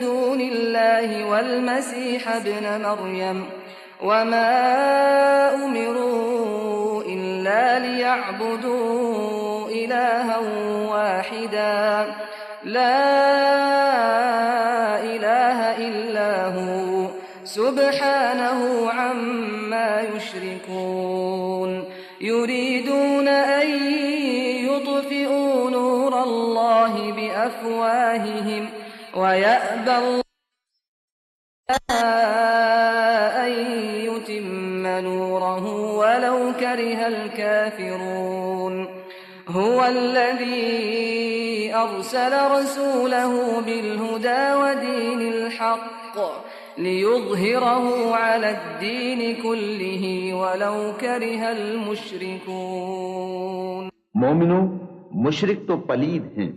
دون الله والمسيح ابن مريم وما أمروا إلا ليعبدوا إلها واحدا لا إله إلا هو سبحانه عما يشركون يريدون أن يطفئوا نور الله بأفواههم ويأبى الله أن يتم نوره ولو كره الكافرون هو الذي أرسل رسوله بالهدى ودين الحق لِيُظْهِرَهُ عَلَى الدِّينِ كُلِّهِ وَلَوْ كَرِهَ الْمُشْرِكُونَ۔ مومنو، مشرک تو پلید ہیں،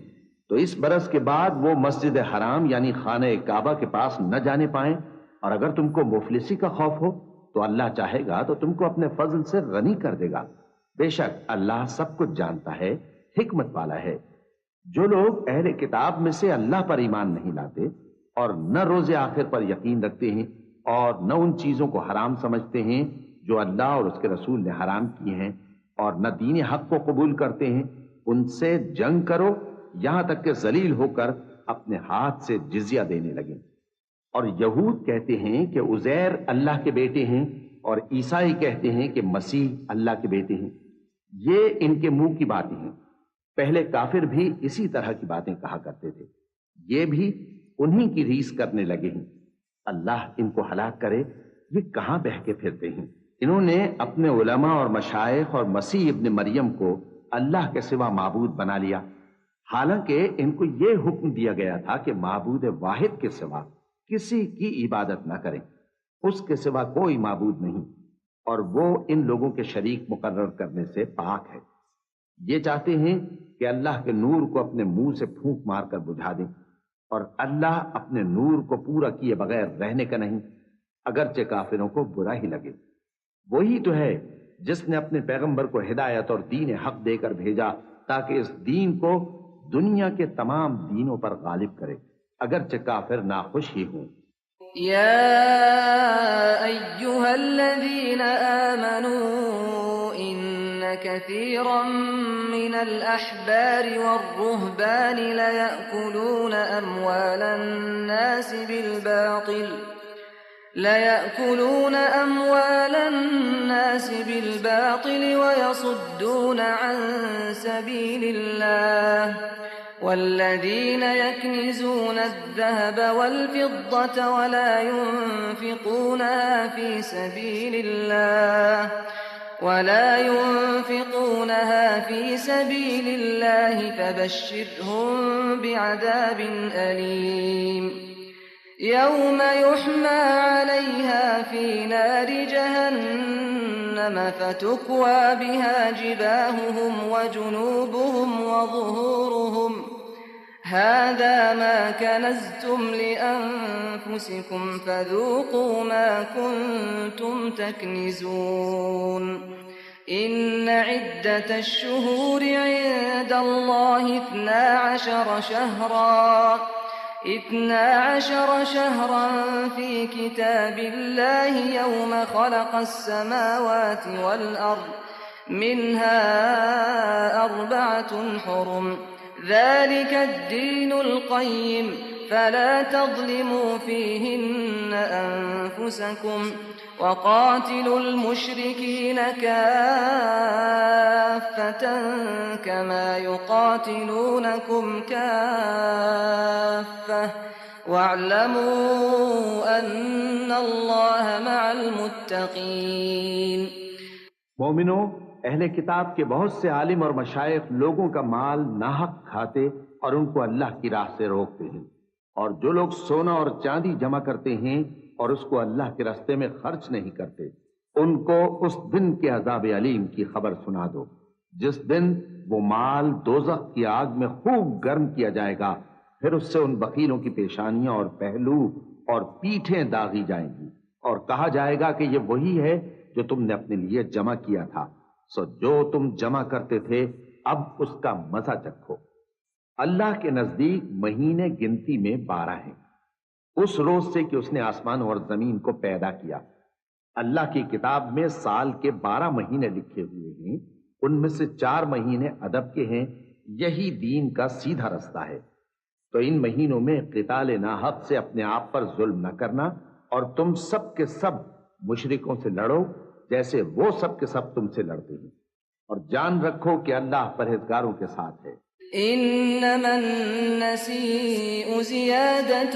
تو اس برس کے بعد وہ مسجد حرام یعنی خانہ کعبہ کے پاس نہ جانے پائیں، اور اگر تم کو مفلسی کا خوف ہو تو اللہ چاہے گا تو تم کو اپنے فضل سے غنی کر دے گا۔ بے شک اللہ سب کچھ جانتا ہے، حکمت والا ہے۔ جو لوگ اہل کتاب میں سے اللہ پر ایمان نہیں لاتے اور نہ روز آخر پر یقین رکھتے ہیں اور نہ ان چیزوں کو حرام سمجھتے ہیں جو اللہ اور اس کے رسول نے حرام کیے ہیں، اور نہ دین حق کو قبول کرتے ہیں، ان سے جنگ کرو یہاں تک کہ ذلیل ہو کر اپنے ہاتھ سے جزیہ دینے لگیں۔ اور یہود کہتے ہیں کہ عزیر اللہ کے بیٹے ہیں، اور عیسائی کہتے ہیں کہ مسیح اللہ کے بیٹے ہیں۔ یہ ان کے منہ کی باتیں ہیں، پہلے کافر بھی اسی طرح کی باتیں کہا کرتے تھے، یہ بھی انہی کی ریس کرنے لگے ہیں۔ اللہ ان کو ہلاک کرے، یہ کہاں بہہ کے پھرتے ہیں۔ انہوں نے اپنے علماء اور مشائخ اور مسیح ابن مریم کو اللہ کے سوا معبود بنا لیا، حالانکہ ان کو یہ حکم دیا گیا تھا کہ معبود واحد کے سوا کسی کی عبادت نہ کریں، اس کے سوا کوئی معبود نہیں، اور وہ ان لوگوں کے شریک مقرر کرنے سے پاک ہے۔ یہ چاہتے ہیں کہ اللہ کے نور کو اپنے منہ سے پھونک مار کر بجھا دیں، اور اللہ اپنے نور کو پورا کیے بغیر رہنے کا نہیں، اگرچہ کافروں کو برا ہی لگے۔ وہی تو ہے جس نے اپنے پیغمبر کو ہدایت اور دین حق دے کر بھیجا تاکہ اس دین کو دنیا کے تمام دینوں پر غالب کرے، اگرچہ کافر ناخوش ہی ہوں۔ يا أيها الذين آمنوا إن كثيرا من الأحبار والرهبان ليأكلون أموال الناس بالباطل ويصدون عن سبيل الله والذين يكنزون الذهب والفضة ولا ينفقونها في سبيل الله فبشرهم بعذاب أليم يوم يحمى عليها في نار جهنم فتكوى بها جباههم وجنوبهم وظهورهم هذا ما كنزتم لأنفسكم فذوقوا ما كنتم تكنزون إن عدة الشهور عند الله 12 شهرا في كتاب الله يوم خلق السماوات والأرض منها 4 حرم ذلك الدين القيم فلا تظلموا فيهن أنفسكم وقاتلوا المشركين كافة كما يقاتلونكم كافة واعلموا أن الله مع المتقين۔ مومنو، اہل کتاب کے بہت سے عالم اور مشائخ لوگوں کا مال ناحق کھاتے اور ان کو اللہ کی راہ سے روکتے ہیں، اور جو لوگ سونا اور چاندی جمع کرتے ہیں اور اس کو اللہ کے راستے میں خرچ نہیں کرتے، ان کو اس دن کے عذاب علیم کی خبر سنا دو، جس دن وہ مال دوزخ کی آگ میں خوب گرم کیا جائے گا، پھر اس سے ان بخیلوں کی پیشانیاں اور پہلو اور پیٹھیں داغی جائیں گی، اور کہا جائے گا کہ یہ وہی ہے جو تم نے اپنے لیے جمع کیا تھا، سو جو تم جمع کرتے تھے اب اس کا مزہ چکھو۔ اللہ کے نزدیک مہینے گنتی میں 12 ہیں، اس روز سے کہ اس نے آسمان اور زمین کو پیدا کیا۔ اللہ کی کتاب میں سال کے 12 مہینے لکھے ہوئے ہیں، ان میں سے 4 مہینے ادب کے ہیں، یہی دین کا سیدھا رستہ ہے۔ تو ان مہینوں میں قتال ناحق سے اپنے آپ پر ظلم نہ کرنا، اور تم سب کے سب مشرکوں سے لڑو جیسے وہ سب کے سب تم سے لڑتے ہیں، اور جان رکھو کہ اللہ پرہیزگاروں کے ساتھ ہے۔ إنما النسيء زيادة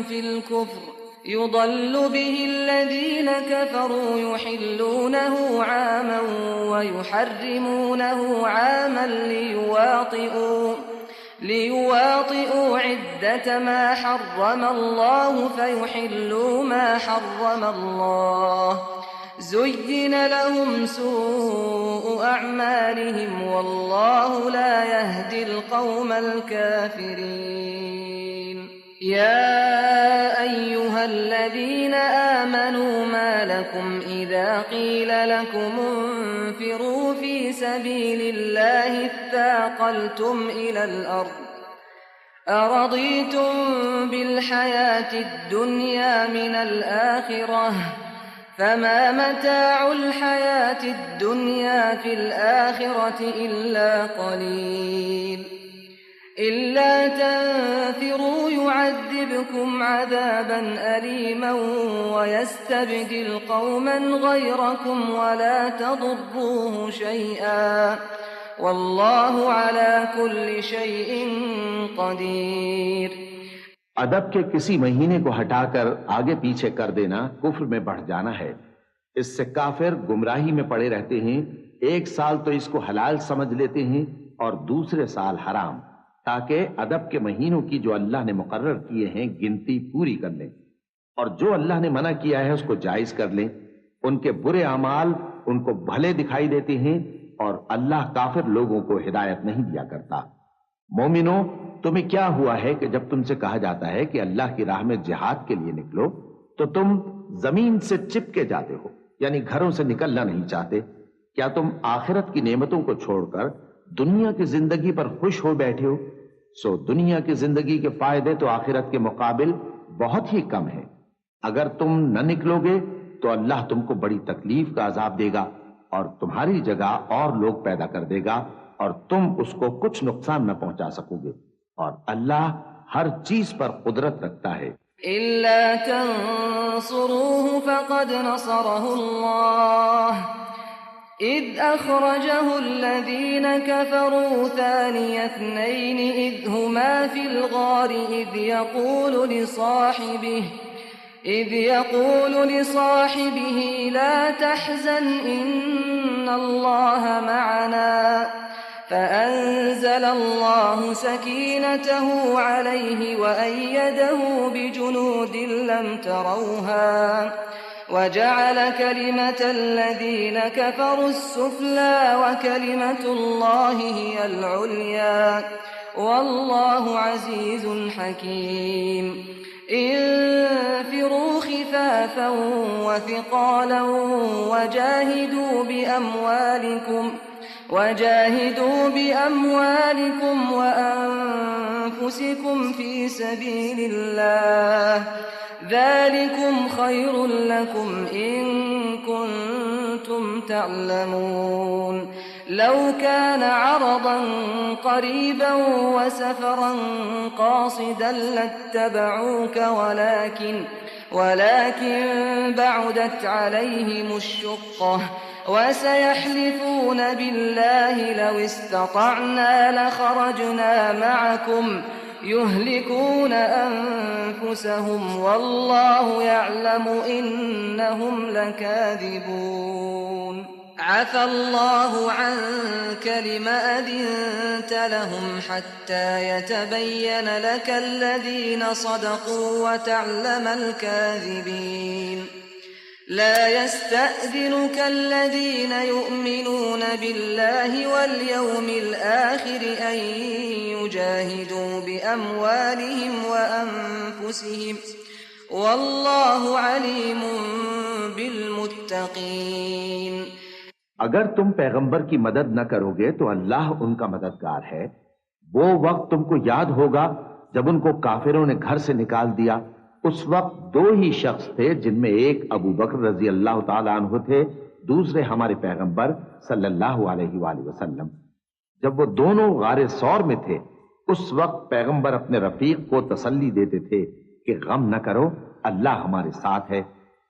في الكفر يضل به الذين كفروا يحلونه عاما ويحرمونه عاما ليواطئوا عدة ما حرم الله فيحلوا ما حرم الله زين لهم سوء أعمالهم والله لا يهدي القوم الكافرين يا أيها الذين آمنوا ما لكم إذا قيل لكم انفروا في سبيل الله اثاقلتم إلى الأرض أرضيتم بالحياة الدنيا من الآخرة فما متاع الحياة الدنيا في الآخرة إلا قليل إلا تنفروا يعذبكم عذابا أليما ويستبدل قوما غيركم ولا تضروه شيئا والله على كل شيء قدير. ادب کے کسی مہینے کو ہٹا کر آگے پیچھے کر دینا کفر میں بڑھ جانا ہے. اس سے کافر گمراہی میں پڑے رہتے ہیں. ایک سال تو اس کو حلال سمجھ لیتے ہیں اور دوسرے سال حرام، تاکہ ادب کے مہینوں کی جو اللہ نے مقرر کیے ہیں گنتی پوری کر لیں، اور جو اللہ نے منع کیا ہے اس کو جائز کر لیں. ان کے برے اعمال ان کو بھلے دکھائی دیتے ہیں اور اللہ کافر لوگوں کو ہدایت نہیں دیا کرتا. مومنوں، تمہیں کیا ہوا ہے کہ جب تم سے کہا جاتا ہے کہ اللہ کی راہ میں جہاد کے لیے نکلو تو تم زمین سے چپکے جاتے ہو، یعنی گھروں سے نکلنا نہیں چاہتے؟ کیا تم آخرت کی نعمتوں کو چھوڑ کر دنیا کی زندگی پر خوش ہو بیٹھے ہو؟ سو دنیا کی زندگی کے فائدے تو آخرت کے مقابل بہت ہی کم ہیں. اگر تم نہ نکلو گے تو اللہ تم کو بڑی تکلیف کا عذاب دے گا اور تمہاری جگہ اور لوگ پیدا کر دے گا اور تم اس کو کچھ نقصان نہ پہنچا سکو گے، اور اللہ ہر چیز پر قدرت رکھتا ہے. إلا تنصروه فقد نصره الله إذ أخرجه الذين كفروا ثاني اثنين إذ هما في الغار إذ يقول لصاحبه لا تحزن إن الله معنا فأنزل الله سكينته عليه وأيده بجنود لم تروها وجعل كلمة الذين كفروا السفلى وكلمة الله هي العليا والله عزيز حكيم. انفروا خفافا وثقالا وجاهدوا بأموالكم وأنفسكم في سبيل الله ذلكم خير لكم إن كنتم تعلمون. لو كان عرضا قريبا وسفرا قاصدا لاتبعوك ولكن بعدت عليهم الشقة وسيحلفون بالله لو استطعنا لخرجنا معكم يهلكون أنفسهم والله يعلم إنهم لكاذبون. عفى الله عنك لم أذنت لهم حتى يتبين لك الذين صدقوا وتعلم الكاذبين. لا يستأذنك الذين يؤمنون بالله واليوم الآخر أن يجاهدوا بأموالهم وأنفسهم والله عليم بالمتقين. اگر تم پیغمبر کی مدد نہ کرو گے تو اللہ ان کا مددگار ہے. وہ وقت تم کو یاد ہوگا جب ان کو کافروں نے گھر سے نکال دیا. اس وقت دو ہی شخص تھے جن میں ایک ابو بکر رضی اللہ تعالیٰ عنہ تھے، دوسرے ہمارے پیغمبر صلی اللہ علیہ وآلہ وسلم. جب وہ دونوں غار ثور میں تھے اس وقت پیغمبر اپنے رفیق کو تسلی دیتے تھے کہ غم نہ کرو، اللہ ہمارے ساتھ ہے.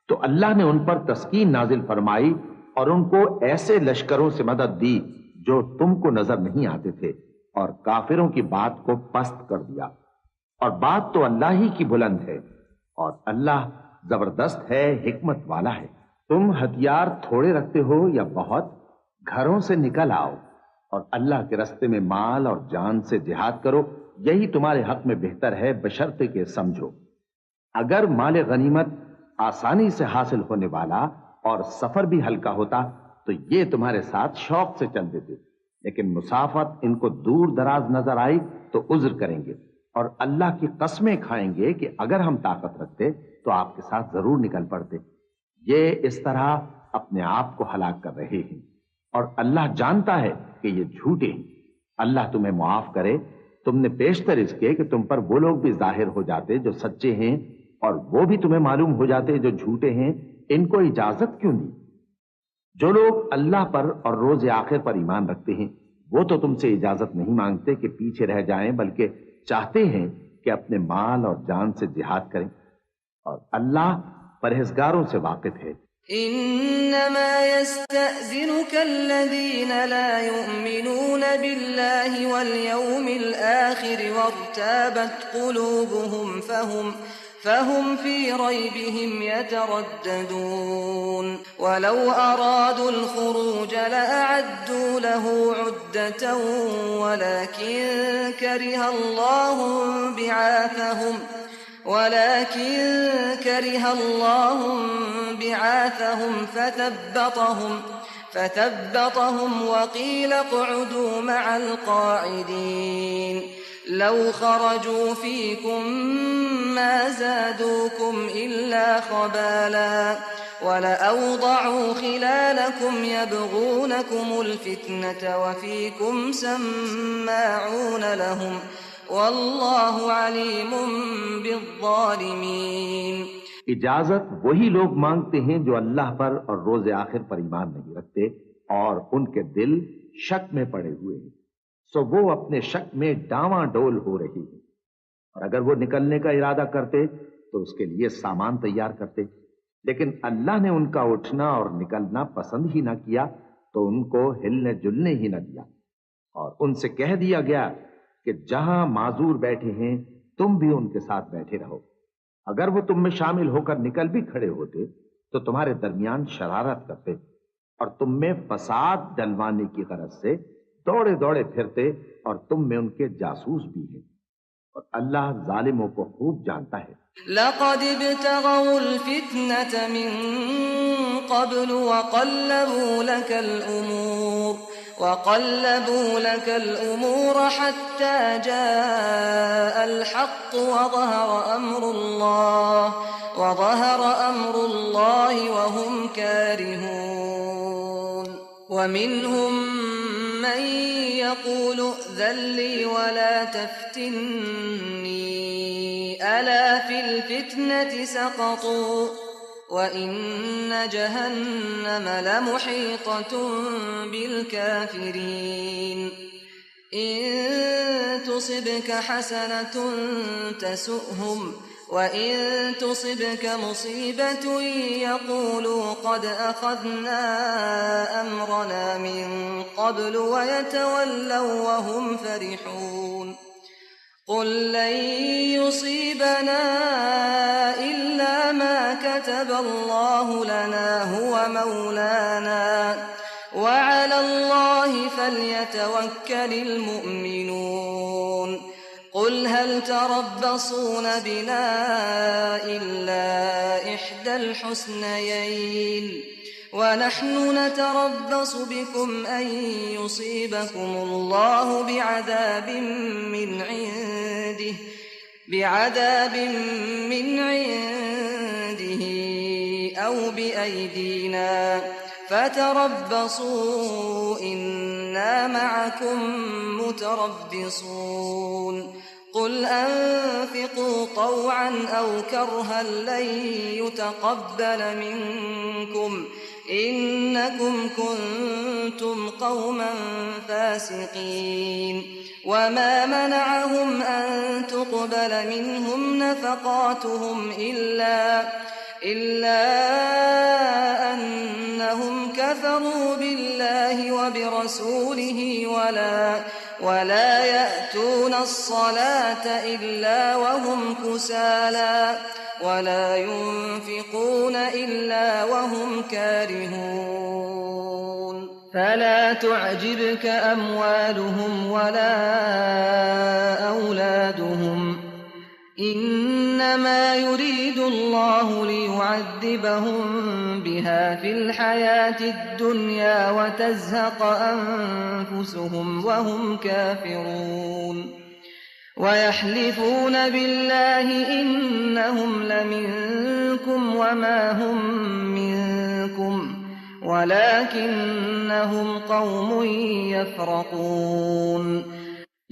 تو اللہ نے ان پر تسکین نازل فرمائی اور ان کو ایسے لشکروں سے مدد دی جو تم کو نظر نہیں آتے تھے، اور کافروں کی بات کو پست کر دیا. اور بات تو اللہ ہی کی بلند ہے اور اللہ زبردست ہے، حکمت والا ہے. تم ہتھیار تھوڑے رکھتے ہو یا بہت، گھروں سے نکل آؤ اور اللہ کے راستے میں مال اور جان سے جہاد کرو یہی تمہارے حق میں بہتر ہے، بشرطے کہ سمجھو۔ اگر مال غنیمت آسانی سے حاصل ہونے والا اور سفر بھی ہلکا ہوتا تو یہ تمہارے ساتھ شوق سے چل دیتے، لیکن مسافت ان کو دور دراز نظر آئی تو عذر کریں گے، اور اللہ کی قسمیں کھائیں گے کہ اگر ہم طاقت رکھتے تو آپ کے ساتھ ضرور نکل پڑتے۔ یہ اس طرح اپنے آپ کو ہلاک کر رہے ہیں، اور اللہ جانتا ہے کہ یہ جھوٹے ہیں۔ اللہ تمہیں معاف کرے، تم نے پیشتر اس کے کہ تم پر وہ لوگ بھی ظاہر ہو جاتے جو سچے ہیں، اور وہ بھی تمہیں معلوم ہو جاتے جو جھوٹے ہیں۔ ان کو اجازت کیوں دی؟ جو لوگ اللہ پر اور روز آخر پر ایمان رکھتے ہیں وہ تو تم سے اجازت نہیں مانگتے کہ پیچھے رہ جائیں، بلکہ چاہتے ہیں کہ اپنے مال اور جان سے جہاد کریں، اور اللہ پرہیزگاروں سے واقف ہے۔ إنما يستأذنك الذين لا يؤمنون بالله واليوم الآخر وارتابت قلوبهم فهم في ريبهم يترددون ولو أرادوا الخروج لأعدوا له عدة ولكن كره الله بعاثهم فثبطهم وقيل اقعدوا مع القاعدين لو خرجوا فيكم ما زادوكم إلا خبالا ولأوضعوا خلالكم يبغونكم الفتنة وفيكم سماعون لهم واللہ علیم بالظالمین۔ اجازت وہی لوگ مانگتے ہیں جو اللہ پر اور روز آخر پر ایمان نہیں رکھتے اور ان کے دل شک میں پڑے ہوئے ہیں، سو وہ اپنے شک میں ڈاواں ڈول ہو رہی ہیں، اور اگر وہ نکلنے کا ارادہ کرتے تو اس کے لیے سامان تیار کرتے، لیکن اللہ نے ان کا اٹھنا اور نکلنا پسند ہی نہ کیا تو ان کو ہلنے جلنے ہی نہ دیا، اور ان سے کہہ دیا گیا کہ جہاں معذور بیٹھے ہیں تم بھی ان کے ساتھ بیٹھے رہو۔ اگر وہ تم میں شامل ہو کر نکل بھی کھڑے ہوتے تو تمہارے درمیان شرارت کرتے اور تم میں فساد ڈلوانے کی غرض سے دوڑے دوڑے پھرتے، اور تم میں ان کے جاسوس بھی ہیں، اور اللہ ظالموں کو خوب جانتا ہے۔ لقد ابتغوا الفتنة من قبل وقلبوا لك الأمور حتى جاء الحق وظهر أمر الله وهم كارهون ومنهم من يقول ائذن لي ولا تفتني ألا في الفتنة سقطوا وَإِنَّ جَهَنَّمَ لَمُحِيطَةٌ بِالْكَافِرِينَ إِن تُصِبْكَ حَسَنَةٌ تَسُؤْهُمْ وَإِن تُصِبْكَ مُصِيبَةٌ يَقُولُوا قَدْ أَخَذْنَا أَمْرَنَا مِن قَبْلُ وَيَتَوَلَّوْا وَهُمْ فَرِحُونَ قل لن يصيبنا إلا ما كتب الله لنا هو مولانا وعلى الله فليتوكل المؤمنون قل هل تربصون بنا إلا إحدى الحسنيين ونحن نتربص بكم أن يصيبكم الله بعذاب من عنده أو بأيدينا فتربصوا إنا معكم متربصون قل أنفقوا طوعا أو كرها لن يتقبل منكم إنكم كنتم قوما فاسقين وما منعهم أن تقبل منهم نفقاتهم إلا أنهم كفروا بالله وبرسوله ولا يأتون الصلاة إلا وهم كسالى ولا ينفقون إلا وهم كارهون فلا تعجبك أموالهم ولا أولادهم إنما يريد الله ليعذبهم بها في الحياة الدنيا وتزهق أنفسهم وهم كافرون ويحلفون بالله إنهم لمنكم وما هم منكم وَلَكِنَّهُمْ قَوْمٌ يَفْرَقُونَ۔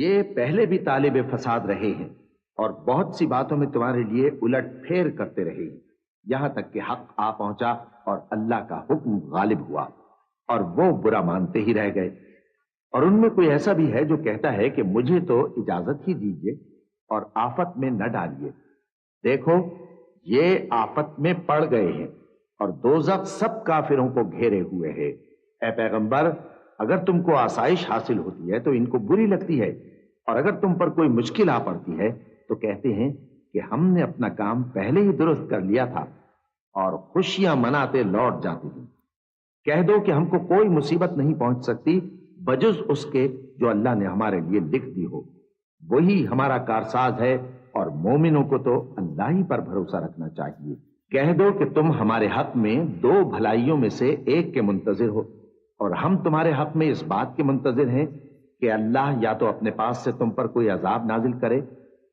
یہ پہلے بھی طالب فساد رہے ہیں اور بہت سی باتوں میں تمہارے لیے الٹ پھیر کرتے رہے ہیں، یہاں تک کہ حق آ پہنچا اور اللہ کا حکم غالب ہوا اور وہ برا مانتے ہی رہ گئے۔ اور ان میں کوئی ایسا بھی ہے جو کہتا ہے کہ مجھے تو اجازت ہی دیجیے اور آفت میں نہ ڈالیے۔ دیکھو یہ آفت میں پڑ گئے ہیں اور دوزخ سب کافروں کو گھیرے ہوئے ہے۔ اے پیغمبر، اگر تم کو آسائش حاصل ہوتی ہے تو ان کو بری لگتی ہے، اور اگر تم پر کوئی مشکل آ پڑتی ہے تو کہتے ہیں کہ ہم نے اپنا کام پہلے ہی درست کر لیا تھا، اور خوشیاں مناتے لوٹ جاتے ہیں۔ کہہ دو کہ ہم کو کوئی مصیبت نہیں پہنچ سکتی بجز اس کے جو اللہ نے ہمارے لیے لکھ دی ہو، وہی ہمارا کارساز ہے، اور مومنوں کو تو اللہ ہی پر بھروسہ رکھنا چاہیے۔ کہہ دو کہ تم ہمارے حق میں دو بھلائیوں میں سے ایک کے منتظر ہو، اور ہم تمہارے حق میں اس بات کے منتظر ہیں کہ اللہ یا تو اپنے پاس سے تم پر کوئی عذاب نازل کرے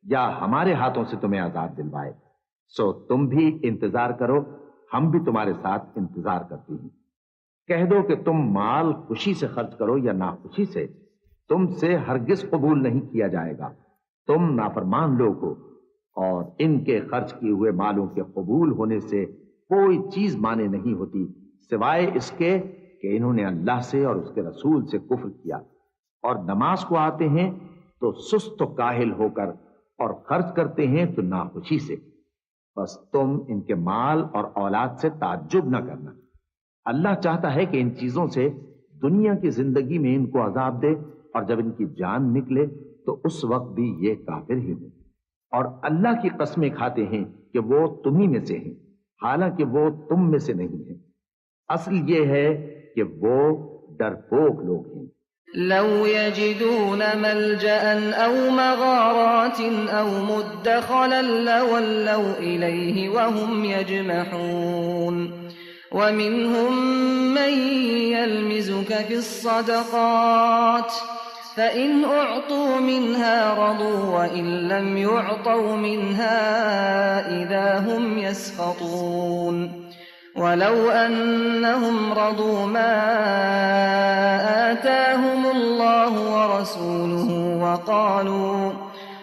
یا ہمارے ہاتھوں سے تمہیں عذاب دلوائے۔ سو تم بھی انتظار کرو، ہم بھی تمہارے ساتھ انتظار کرتے ہیں۔ کہہ دو کہ تم مال خوشی سے خرچ کرو یا ناخوشی سے، تم سے ہرگز قبول نہیں کیا جائے گا، تم نافرمان لوگ ہو، اور ان کے خرچ کیے ہوئے مالوں کے قبول ہونے سے کوئی چیز مانے نہیں ہوتی سوائے اس کے کہ انہوں نے اللہ سے اور اس کے رسول سے کفر کیا، اور نماز کو آتے ہیں تو سست و کاہل ہو کر، اور خرچ کرتے ہیں تو ناخوشی سے۔ بس تم ان کے مال اور اولاد سے تعجب نہ کرنا، اللہ چاہتا ہے کہ ان چیزوں سے دنیا کی زندگی میں ان کو عذاب دے، اور جب ان کی جان نکلے تو اس وقت بھی یہ کافر ہی ہوں، اور اللہ کی قسمیں کھاتے ہیں کہ وہ تمہیں میں سے ہیں، حالانکہ وہ تم میں سے نہیں ہیں۔ اصل یہ ہے کہ وہ ڈرپوک لوگ ہیں۔ لو يجدون ملجأ أو مغارات أو مدخلا لولوا إليه وهم يجمحون ومنهم من يلمزك في الصدقات فإن أعطوا منها رضوا وإن لم يعطوا منها إذا هم يسخطون ولو أنهم رضوا ما آتاهم الله ورسوله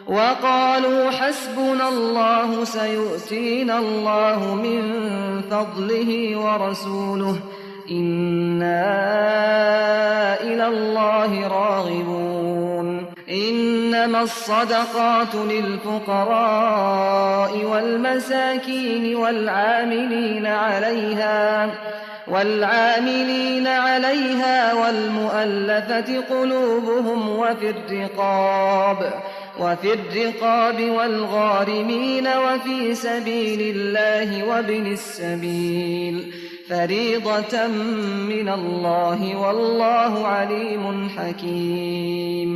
وقالوا حسبنا الله سيؤتينا الله من فضله ورسوله إنا إلى الله راغبون إنما الصدقات للفقراء والمساكين والعاملين عليها والمؤلفة قلوبهم وفي الرقاب والغارمين وفي سبيل الله وابن السبيل فریضة من اللہ واللہ علیم حکیم۔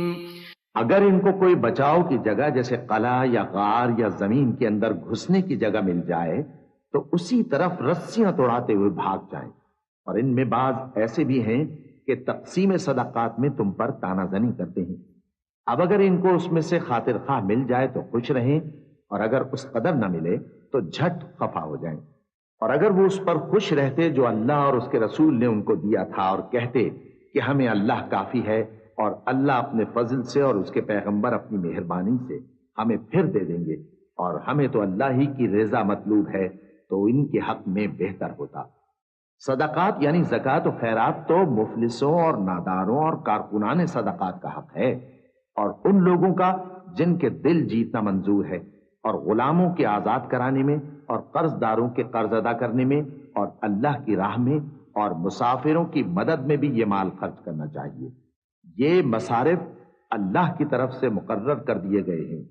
اگر ان کو کوئی بچاؤ کی جگہ جیسے قلعہ یا غار یا زمین کے اندر گھسنے کی جگہ مل جائے تو اسی طرف رسیاں توڑاتے ہوئے بھاگ جائیں، اور ان میں بعض ایسے بھی ہیں کہ تقسیم صدقات میں تم پر تانا زنی کرتے ہیں۔ اب اگر ان کو اس میں سے خاطر خواہ مل جائے تو خوش رہیں، اور اگر اس قدر نہ ملے تو جھٹ خفا ہو جائیں، اور اگر وہ اس پر خوش رہتے جو اللہ اور اس کے رسول نے ان کو دیا تھا، اور کہتے کہ ہمیں اللہ کافی ہے اور اللہ اپنے فضل سے اور اس کے پیغمبر اپنی مہربانی سے ہمیں پھر دے دیں گے، اور ہمیں تو اللہ ہی کی رضا مطلوب ہے، تو ان کے حق میں بہتر ہوتا۔ صدقات یعنی زکوٰۃ و خیرات تو مفلسوں اور ناداروں اور کارکنان صدقات کا حق ہے، اور ان لوگوں کا جن کے دل جیتنا منظور ہے، اور غلاموں کے آزاد کرانے میں، اور قرض داروں کے قرض ادا کرنے میں، اور اللہ کی راہ میں، اور مسافروں کی مدد میں بھی یہ مال خرچ کرنا چاہیے۔ یہ مصارف اللہ کی طرف سے مقرر کر دیے گئے ہیں،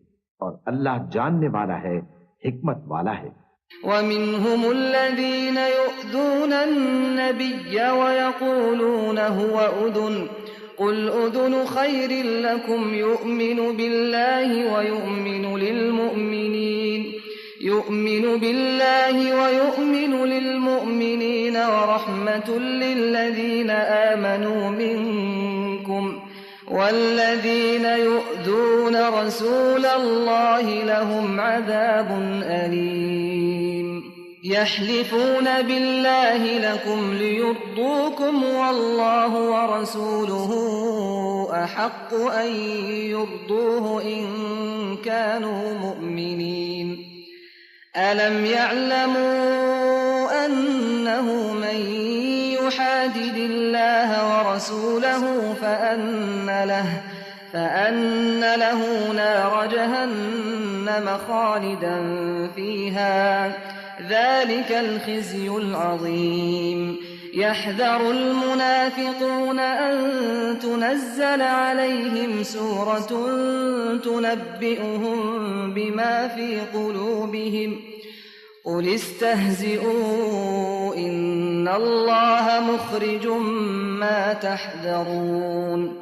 اور اللہ جاننے والا ہے، حکمت والا ہے۔ ومنهم الذين يؤذون النبي ويقولون هو أذن قل أذن خير لكم يؤمن بالله ويؤمن للمؤمنين ورحمة للذين آمنوا منكم والذين يؤذون رسول الله لهم عذاب أليم يحلفون بالله لكم ليرضوكم والله ورسوله أحق أن يرضوه إن كانوا مؤمنين ألم يعلموا أنه من يحادد الله ورسوله فأن له نار جهنم خالدا فيها ذلك الخزي العظيم يحذر المنافقون أن تنزل عليهم سورة تنبئهم بما في قلوبهم قل استهزئوا إن الله مخرج ما تحذرون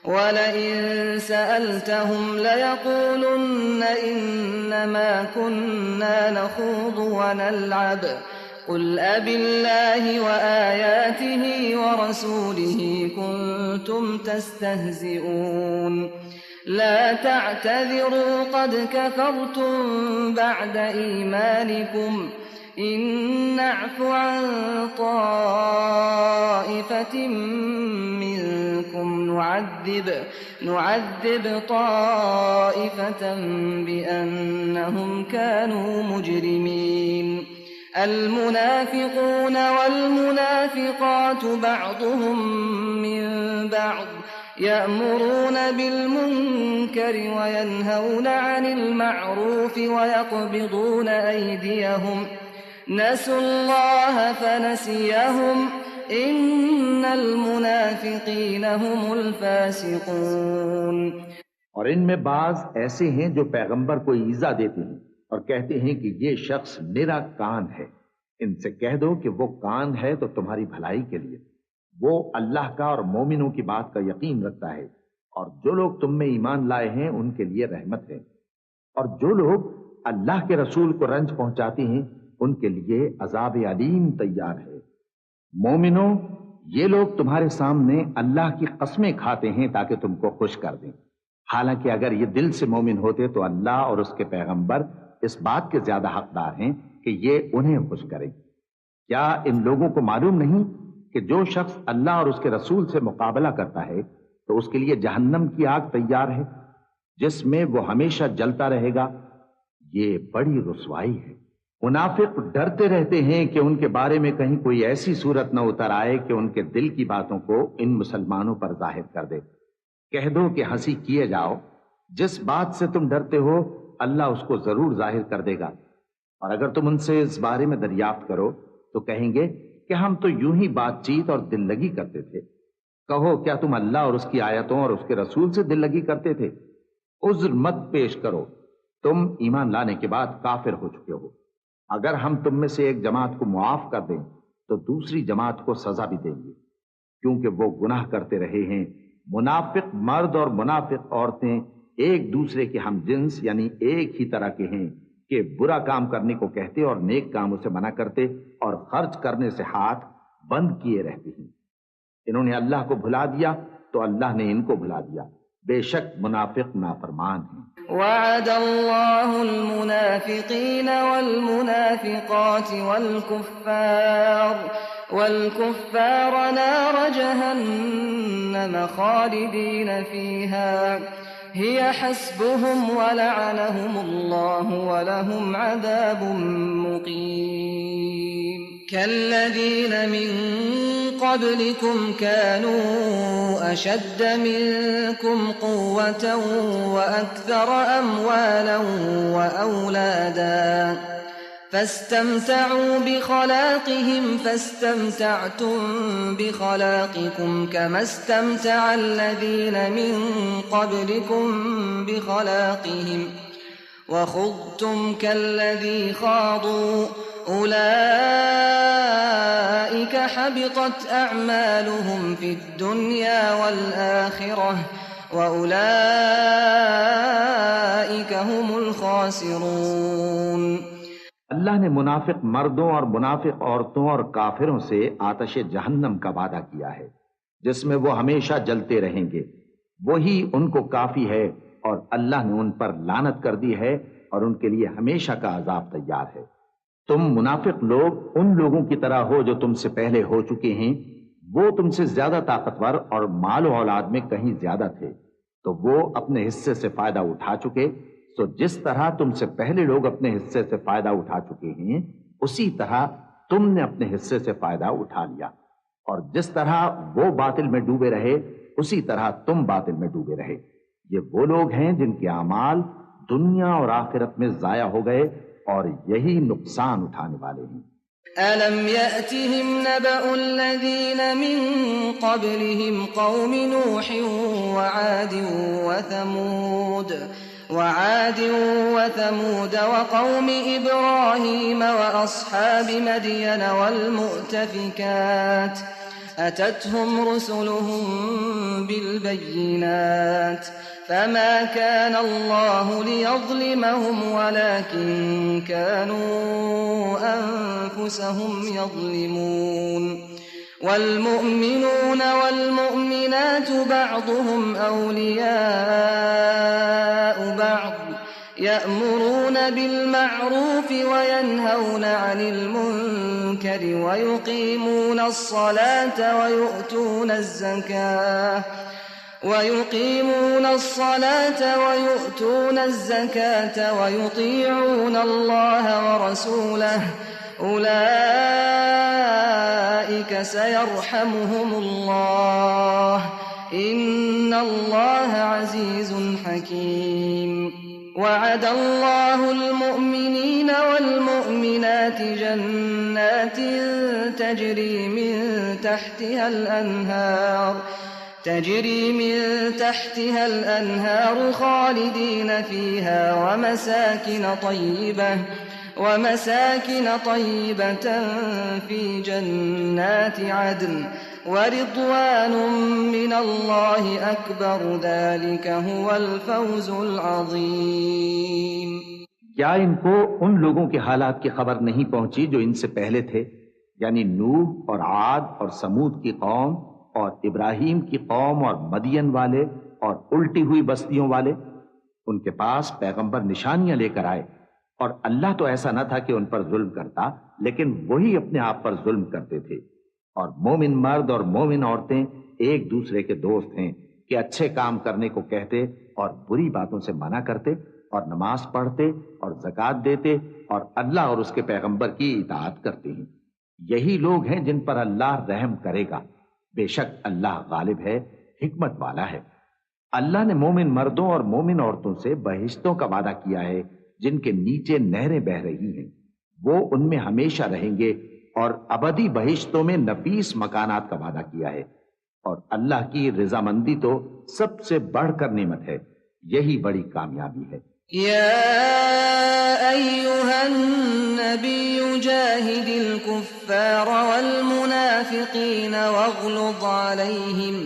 ولئن سألتهم ليقولن إنما كنا نخوض ونلعب قل أبالله وآياته ورسوله كنتم تستهزئون لا تعتذروا قد كفرتم بعد إيمانكم إن نعف عن طائفة منكم نعذب طائفة بأنهم كانوا مجرمين المنافقون والمنافقات بعضهم من بعض يأمرون بالمنكر وينهون عن المعروف ويقبضون أيديهم نسوا الله فنسيهم إن المنافقين هم الفاسقون۔ اور ان میں بعض ایسے ہیں جو پیغمبر کو ایذا دیتے ہیں اور کہتے ہیں کہ یہ شخص میرا کان ہے۔ ان سے کہہ دو کہ وہ کان ہے تو تمہاری بھلائی کے لیے، وہ اللہ کا اور مومنوں کی بات کا یقین رکھتا ہے، اور جو لوگ تم میں ایمان لائے ہیں ان کے لیے رحمت ہے، اور جو لوگ اللہ کے رسول کو رنج پہنچاتے ہیں ان کے لیے عذاب علیم تیار ہے۔ مومنوں، یہ لوگ تمہارے سامنے اللہ کی قسمیں کھاتے ہیں تاکہ تم کو خوش کر دیں، حالانکہ اگر یہ دل سے مومن ہوتے تو اللہ اور اس کے پیغمبر اس بات کے زیادہ حقدار ہیں کہ یہ انہیں خوش کرے۔ کیا ان لوگوں کو معلوم نہیں کہ جو شخص اللہ اور اس کے رسول سے مقابلہ کرتا ہے تو اس کے لیے جہنم کی آگ تیار ہے جس میں وہ ہمیشہ جلتا رہے گا؟ یہ بڑی رسوائی ہے۔ منافق ڈرتے رہتے ہیں کہ ان کے بارے میں کہیں کوئی ایسی صورت نہ اتر آئے کہ ان کے دل کی باتوں کو ان مسلمانوں پر ظاہر کر دے۔ کہہ دو کہ ہنسی کیے جاؤ، جس بات سے تم ڈرتے ہو اللہ اس کو ضرور ظاہر کر دے گا، اور اگر تم ان سے اس بارے میں دریافت کرو تو کہیں گے کہ ہم تو یوں ہی بات چیت اور دل لگی کرتے تھے۔ کہو کیا تم اللہ اور اس کی آیتوں اور اس کے رسول سے دل لگی کرتے تھے؟ عذر مت پیش کرو، تم ایمان لانے کے بعد کافر ہو چکے ہو۔ اگر ہم تم میں سے ایک جماعت کو معاف کر دیں تو دوسری جماعت کو سزا بھی دیں گے، کیونکہ وہ گناہ کرتے رہے ہیں۔ منافق مرد اور منافق عورتیں ایک دوسرے کے ہم جنس یعنی ایک ہی طرح کے ہیں کہ برا کام کرنے کو کہتے اور نیک کاموں سے منع کرتے اور خرچ کرنے سے ہاتھ بند کیے رہتے ہیں۔ انہوں نے اللہ کو بھلا دیا تو اللہ نے ان کو بھلا دیا، بے شک منافق نافرمان ہیں۔ وعد اللہ المنافقین والمنافقات والكفار نار جهنم خالدين فيها هي حسبهم ولعنهم الله ولهم عذاب مقيم كالذين من قبلكم كانوا أشد منكم قوة وأكثر أموالا وأولادا فاستمتعوا بخلاقهم فاستمتعتم بخلاقكم كما استمتع الذين من قبلكم بخلاقهم وخضتم كالذي خاضوا أولئك حبطت أعمالهم في الدنيا والآخرة وأولئك هم الخاسرون۔ اللہ نے منافق مردوں اور منافق عورتوں اور کافروں سے آتش جہنم کا وعدہ کیا ہے جس میں وہ ہمیشہ جلتے رہیں گے، وہی ان کو کافی ہے، اور اللہ نے ان پر لعنت کر دی ہے اور ان کے لیے ہمیشہ کا عذاب تیار ہے۔ تم منافق لوگ ان لوگوں کی طرح ہو جو تم سے پہلے ہو چکے ہیں، وہ تم سے زیادہ طاقتور اور مال و اولاد میں کہیں زیادہ تھے، تو وہ اپنے حصے سے فائدہ اٹھا چکے، تو جس طرح تم سے پہلے لوگ اپنے حصے سے فائدہ اٹھا چکے ہیں اسی طرح تم نے اپنے حصے سے فائدہ اٹھا لیا، اور جس طرح وہ باطل میں ڈوبے رہے اسی طرح تم باطل میں ڈوبے رہے۔ یہ وہ لوگ ہیں جن کے اعمال دنیا اور آخرت میں ضائع ہو گئے اور یہی نقصان اٹھانے والے ہیں۔ أَلَمْ يَأْتِهِمْ نَبَأُ الَّذِينَ مِنْ قَبْلِهِمْ قَوْمِ نُوحٍ وعاد وثمود وقوم إبراهيم وأصحاب مدين والمؤتفكات أتتهم رسلهم بالبينات فما كان الله ليظلمهم ولكن كانوا أنفسهم يظلمون والمؤمنون والمؤمنات بعضهم أولياء بعض يأمرون بالمعروف وينهون عن المنكر ويقيمون الصلاة ويؤتون الزكاة ويطيعون الله ورسوله أولئك سيرحمهم الله إن الله عزيز حكيم۔ وعد الله المؤمنين والمؤمنات جنات تجري من تحتها الأنهار خالدين فيها ومساكن طيبة في جنات عدن ورضوان من الله أكبر ذلك هو الفوز العظيم۔ کیا ان کو ان لوگوں کے حالات کی خبر نہیں پہنچی جو ان سے پہلے تھے، یعنی نوح اور عاد اور سمود کی قوم اور ابراہیم کی قوم اور مدین والے اور الٹی ہوئی بستیوں والے؟ ان کے پاس پیغمبر نشانیاں لے کر آئے، اور اللہ تو ایسا نہ تھا کہ ان پر ظلم کرتا، لیکن وہی اپنے آپ پر ظلم کرتے تھے۔ اور مومن مرد اور مومن عورتیں ایک دوسرے کے دوست ہیں کہ اچھے کام کرنے کو کہتے اور بری باتوں سے منع کرتے اور نماز پڑھتے اور زکوٰۃ دیتے اور اللہ اور اس کے پیغمبر کی اطاعت کرتے ہیں۔ یہی لوگ ہیں جن پر اللہ رحم کرے گا، بے شک اللہ غالب ہے، حکمت والا ہے۔ اللہ نے مومن مردوں اور مومن عورتوں سے بہشتوں کا وعدہ کیا ہے جن کے نیچے نہریں بہ رہی ہیں، وہ ان میں ہمیشہ رہیں گے، اور ابدی بہشتوں میں نفیس مکانات کا وعدہ کیا ہے، اور اللہ کی رضامندی تو سب سے بڑھ کر نعمت ہے، یہی بڑی کامیابی ہے۔ يا أيها النبي جاهد الكفار والمنافقين واغلظ عليهم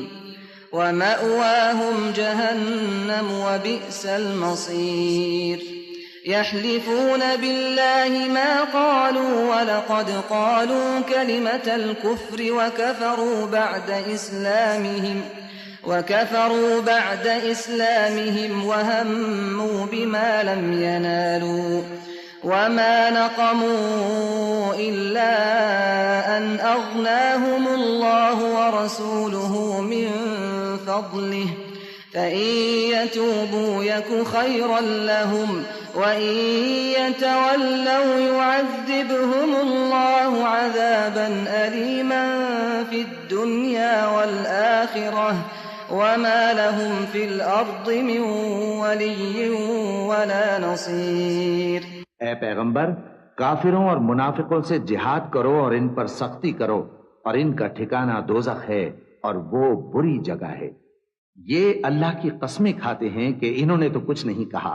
ومأواهم جهنم وبئس المصير۔ يحلفون بالله ما قالوا ولقد قالوا كلمة الكفر وكفروا بعد إسلامهم وهموا بما لم ينالوا وما نقموا إلا أن أغناهم الله ورسوله من فضله فإن يتوبوا يك خيرا لهم وإن يتولوا يعذبهم الله عذابا أليما في الدنيا والآخرة وما لهم في الأرض من ولي ولا نصير۔ اے پیغمبر، کافروں اور منافقوں سے جہاد کرو اور ان پر سختی کرو، اور ان کا ٹھکانہ دوزخ ہے اور وہ بری جگہ ہے۔ یہ اللہ کی قسمیں کھاتے ہیں کہ انہوں نے تو کچھ نہیں کہا،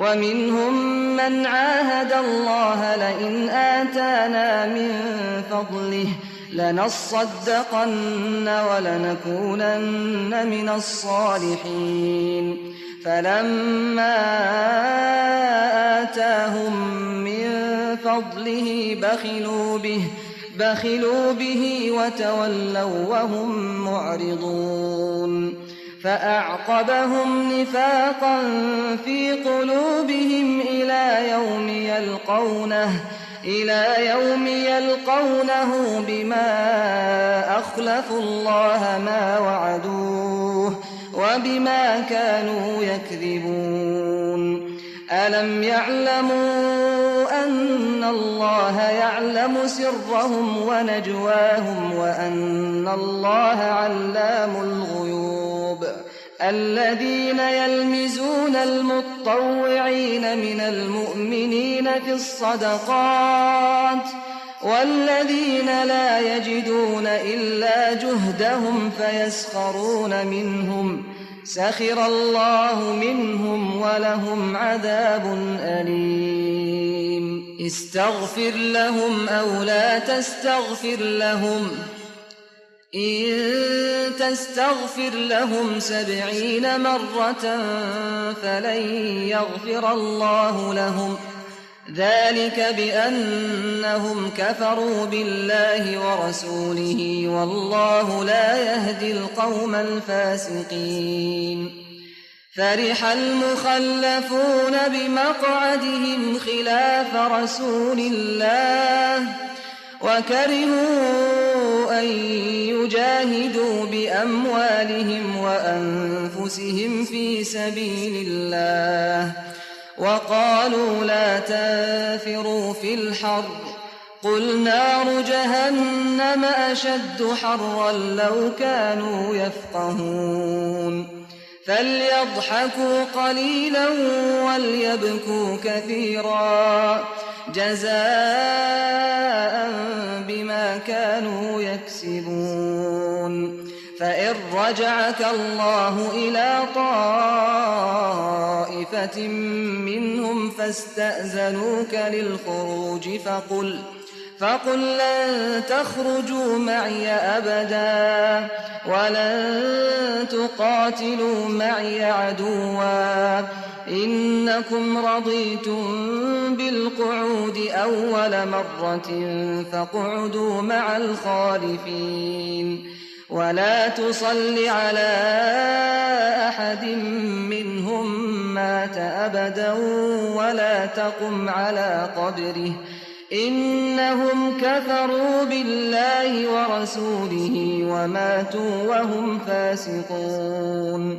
وَمِنْهُمْ مَنْ عَاهَدَ اللَّهَ لَئِنْ آتَانَا مِنْ فَضْلِهِ لَنَصَّدَّقَنَّ وَلَنَكُونَنَّ مِنَ الصَّالِحِينَ فَلَمَّا آتَاهُمْ مِنْ فَضْلِهِ بَخِلُوا بِهِ وَتَوَلَّوْا وَهُمْ مُعْرِضُونَ فأعقبهم نفاقا في قلوبهم إلى يوم يلقونه بما أخلفوا الله ما وعدوه وبما كانوا يكذبون ألم يعلموا أن الله يعلم سرهم ونجواهم وأن الله علام الغيوب الذين يلمزون المطوعين من المؤمنين في الصدقات والذين لا يجدون إلا جهدهم فيسخرون منهم سخر الله منهم ولهم عذاب أليم استغفر لهم أو لا تستغفر لهم إن تستغفر لهم 70 مرة فلن يغفر الله لهم ذلك بأنهم كفروا بالله ورسوله والله لا يهدي القوم الفاسقين فرح المخلفون بمقعدهم خلاف رسول الله وكرهوا أن يجاهدوا بأموالهم وأنفسهم في سبيل الله وقالوا لا تنفروا في الحر قل نار جهنم أشد حرا لو كانوا يفقهون فليضحكوا قليلا وليبكوا كثيرا جزاء بما كانوا يكسبون فإن رجعك الله إلى طائفة منهم فاستأذنوك للخروج فقل لن تخرجوا معي أبدا ولن تقاتلوا معي عدوا إنكم رضيتم بالقعود أول مرة فاقعدوا مع الخالفين ولا تصل على أحد منهم مات أبدا ولا تقم على قبره إنهم كفروا بالله ورسوله وماتوا وهم فاسقون।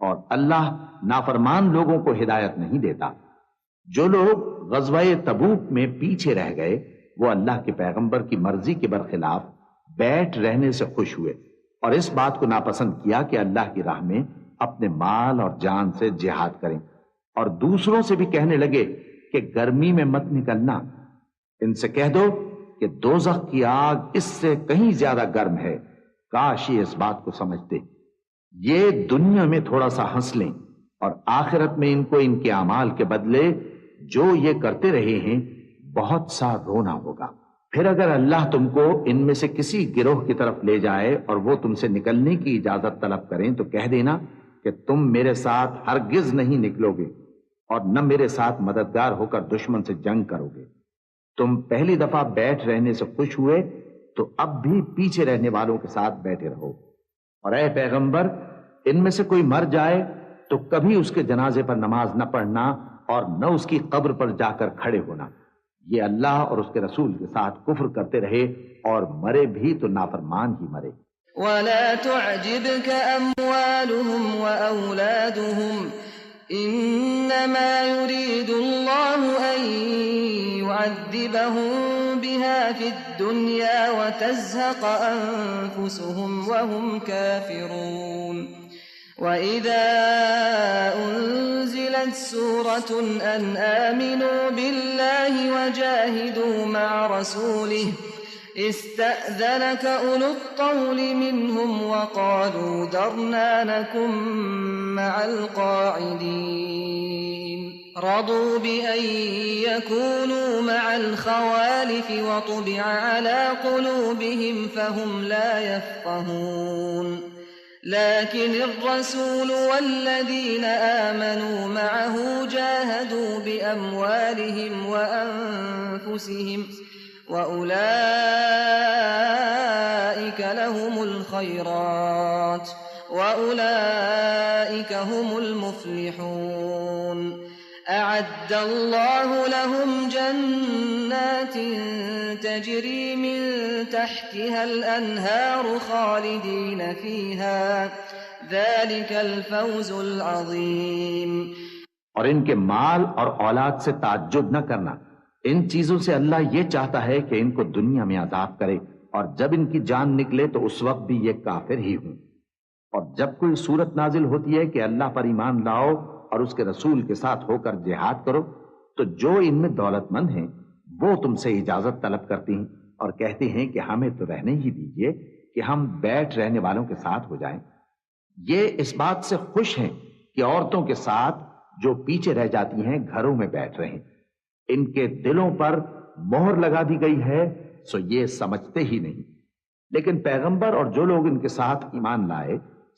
اور اللہ نافرمان لوگوں کو ہدایت نہیں دیتا۔ جو لوگ غزوہ تبوک میں پیچھے رہ گئے وہ اللہ کے پیغمبر کی مرضی کے برخلاف بیٹھ رہنے سے خوش ہوئے اور اس بات کو ناپسند کیا کہ اللہ کی راہ میں اپنے مال اور جان سے جہاد کریں، اور دوسروں سے بھی کہنے لگے کہ گرمی میں مت نکلنا، ان سے کہہ دو کہ دوزخ کی آگ اس سے کہیں زیادہ گرم ہے، کاش یہ اس بات کو سمجھتے۔ یہ دنیا میں تھوڑا سا ہنس لیں اور آخرت میں ان کو ان کے اعمال کے بدلے جو یہ کرتے رہے ہیں بہت سا رونا ہوگا۔ پھر اگر اللہ تم کو ان میں سے کسی گروہ کی طرف لے جائے اور وہ تم سے نکلنے کی اجازت طلب کریں تو کہہ دینا کہ تم میرے ساتھ ہرگز نہیں نکلو گے اور نہ میرے ساتھ مددگار ہو کر دشمن سے جنگ کرو گے۔ تم پہلی دفعہ بیٹھ رہنے سے خوش ہوئے تو اب بھی پیچھے رہنے والوں کے ساتھ بیٹھے رہو، اور اے پیغمبر ان میں سے کوئی مر جائے تو کبھی اس کے جنازے پر نماز نہ پڑھنا اور نہ اس کی قبر پر جا کر کھڑے ہونا۔ یہ اللہ اور اس کے رسول کے ساتھ کفر کرتے رہے اور مرے بھی تو نافرمان ہی مرے۔ ولا تعجبك أموالهم وأولادهم إنما يريد الله أن يعذبهم بها في الدنيا وتزهق أنفسهم وهم كافرون وإذا أنزلت سورة أن آمنوا بالله وجاهدوا مع رسوله استأذنك أولو الطول منهم وقالوا ذرنا نكن مع القاعدين رضوا بأن يكونوا مع الخوالف وطبع على قلوبهم فهم لا يفقهون لكن الرسول والذين آمنوا معه جاهدوا بأموالهم وأنفسهم وأولئك لهم الخيرات وأولئك هم المفلحون أعد الله لهم جنات تجري من تحتها الأنهار خالدين فيها ذلك الفوز العظيم۔ اور ان کے مال اور اولاد سے تعجب نہ کرنا، ان چیزوں سے اللہ یہ چاہتا ہے کہ ان کو دنیا میں عذاب کرے اور جب ان کی جان نکلے تو اس وقت بھی یہ کافر ہی ہوں۔ اور جب کوئی صورت نازل ہوتی ہے کہ اللہ پر ایمان لاؤ اور اس کے رسول کے ساتھ ہو کر جہاد کرو تو جو ان میں دولت مند ہیں وہ تم سے اجازت طلب کرتے ہیں اور کہتے ہیں کہ ہمیں تو رہنے ہی دیجئے کہ ہم بیٹھ رہنے والوں کے ساتھ ہو جائیں۔ یہ اس بات سے خوش ہیں کہ عورتوں کے ساتھ جو پیچھے رہ جاتی ہیں گھروں میں بیٹھ رہے ہیں۔ ان کے دلوں پر مہر لگا دی گئی ہے سو یہ سمجھتے ہی نہیں۔ لیکن پیغمبر اور جو لوگ ان کے ساتھ ایمان لائے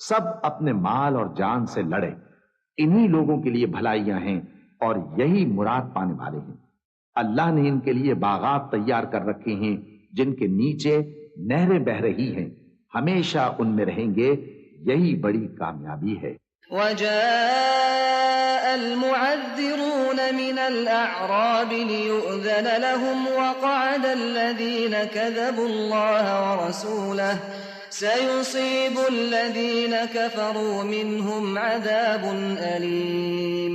سب اپنے مال اور جان سے لڑے، انہی لوگوں کے لیے بھلائیاں ہیں اور یہی مراد پانے والے ہیں۔ اللہ نے ان کے لیے باغات تیار کر رکھے ہیں جن کے نیچے نہریں بہ رہی ہیں، ہمیشہ ان میں رہیں گے، یہی بڑی کامیابی ہے۔ وجاء المعذرون من الأعراب ليؤذن لهم وقعد الذين كذبوا الله ورسوله سيصيب الذين كفروا منهم عذاب أليم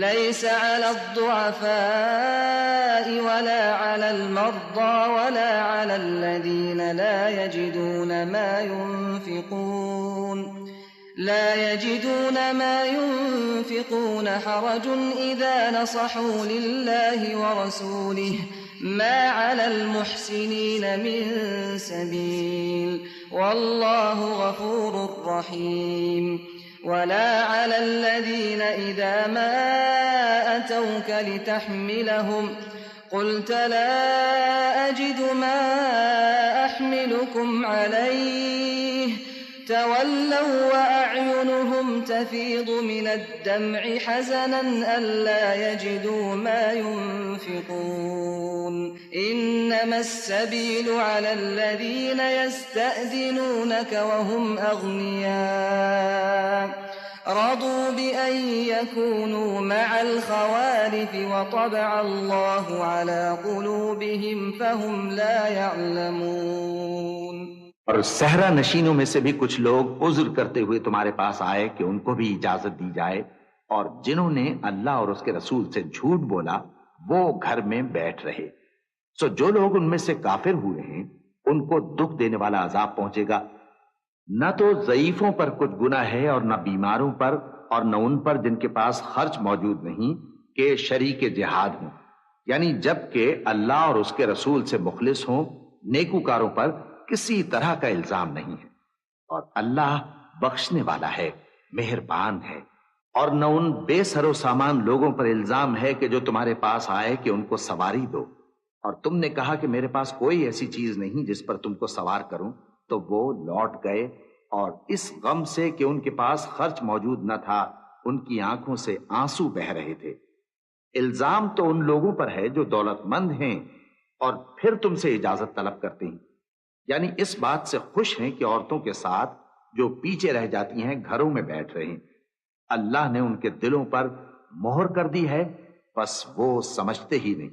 ليس على الضعفاء ولا على المرضى ولا على الذين لا يجدون ما ينفقون حرج إذا نصحوا لله ورسوله ما على المحسنين من سبيل والله غفور رحيم ولا على الذين إذا ما أتوك لتحملهم قلت لا أجد ما أحملكم عليه تولوا وأعينهم تفيض من الدمع حزنا ألا يجدوا ما ينفقون إنما السبيل على الذين يستأذنونك وهم أغنياء رضوا بأن يكونوا مع الخوالف وطبع الله على قلوبهم فهم لا يعلمون۔ اور صحرا نشینوں میں سے بھی کچھ لوگ عذر کرتے ہوئے تمہارے پاس آئے کہ ان کو بھی اجازت دی جائے، اور جنہوں نے اللہ اور اس کے رسول سے جھوٹ بولا وہ گھر میں بیٹھ رہے۔ سو جو لوگ ان میں سے کافر ہوئے ہیں ان کو دکھ دینے والا عذاب پہنچے گا۔ نہ تو ضعیفوں پر کچھ گناہ ہے اور نہ بیماروں پر اور نہ ان پر جن کے پاس خرچ موجود نہیں کہ شریک جہاد ہوں، یعنی جب کہ اللہ اور اس کے رسول سے مخلص ہوں، نیکوکاروں پر کسی طرح کا الزام نہیں ہے، اور اللہ بخشنے والا ہے، مہربان ہے۔ اور نہ ان بے سر و سامان لوگوں پر الزام ہے کہ جو تمہارے پاس آئے کہ ان کو سواری دو، اور تم نے کہا کہ میرے پاس کوئی ایسی چیز نہیں جس پر تم کو سوار کروں، تو وہ لوٹ گئے، اور اس غم سے کہ ان کے پاس خرچ موجود نہ تھا ان کی آنکھوں سے آنسو بہہ رہے تھے۔ الزام تو ان لوگوں پر ہے جو دولت مند ہیں اور پھر تم سے اجازت طلب کرتے ہیں، یعنی اس بات سے خوش ہیں کہ عورتوں کے ساتھ جو پیچھے رہ جاتی ہیں گھروں میں بیٹھ رہے ہیں۔ اللہ نے ان کے دلوں پر مہر کر دی ہے، بس وہ سمجھتے ہی نہیں۔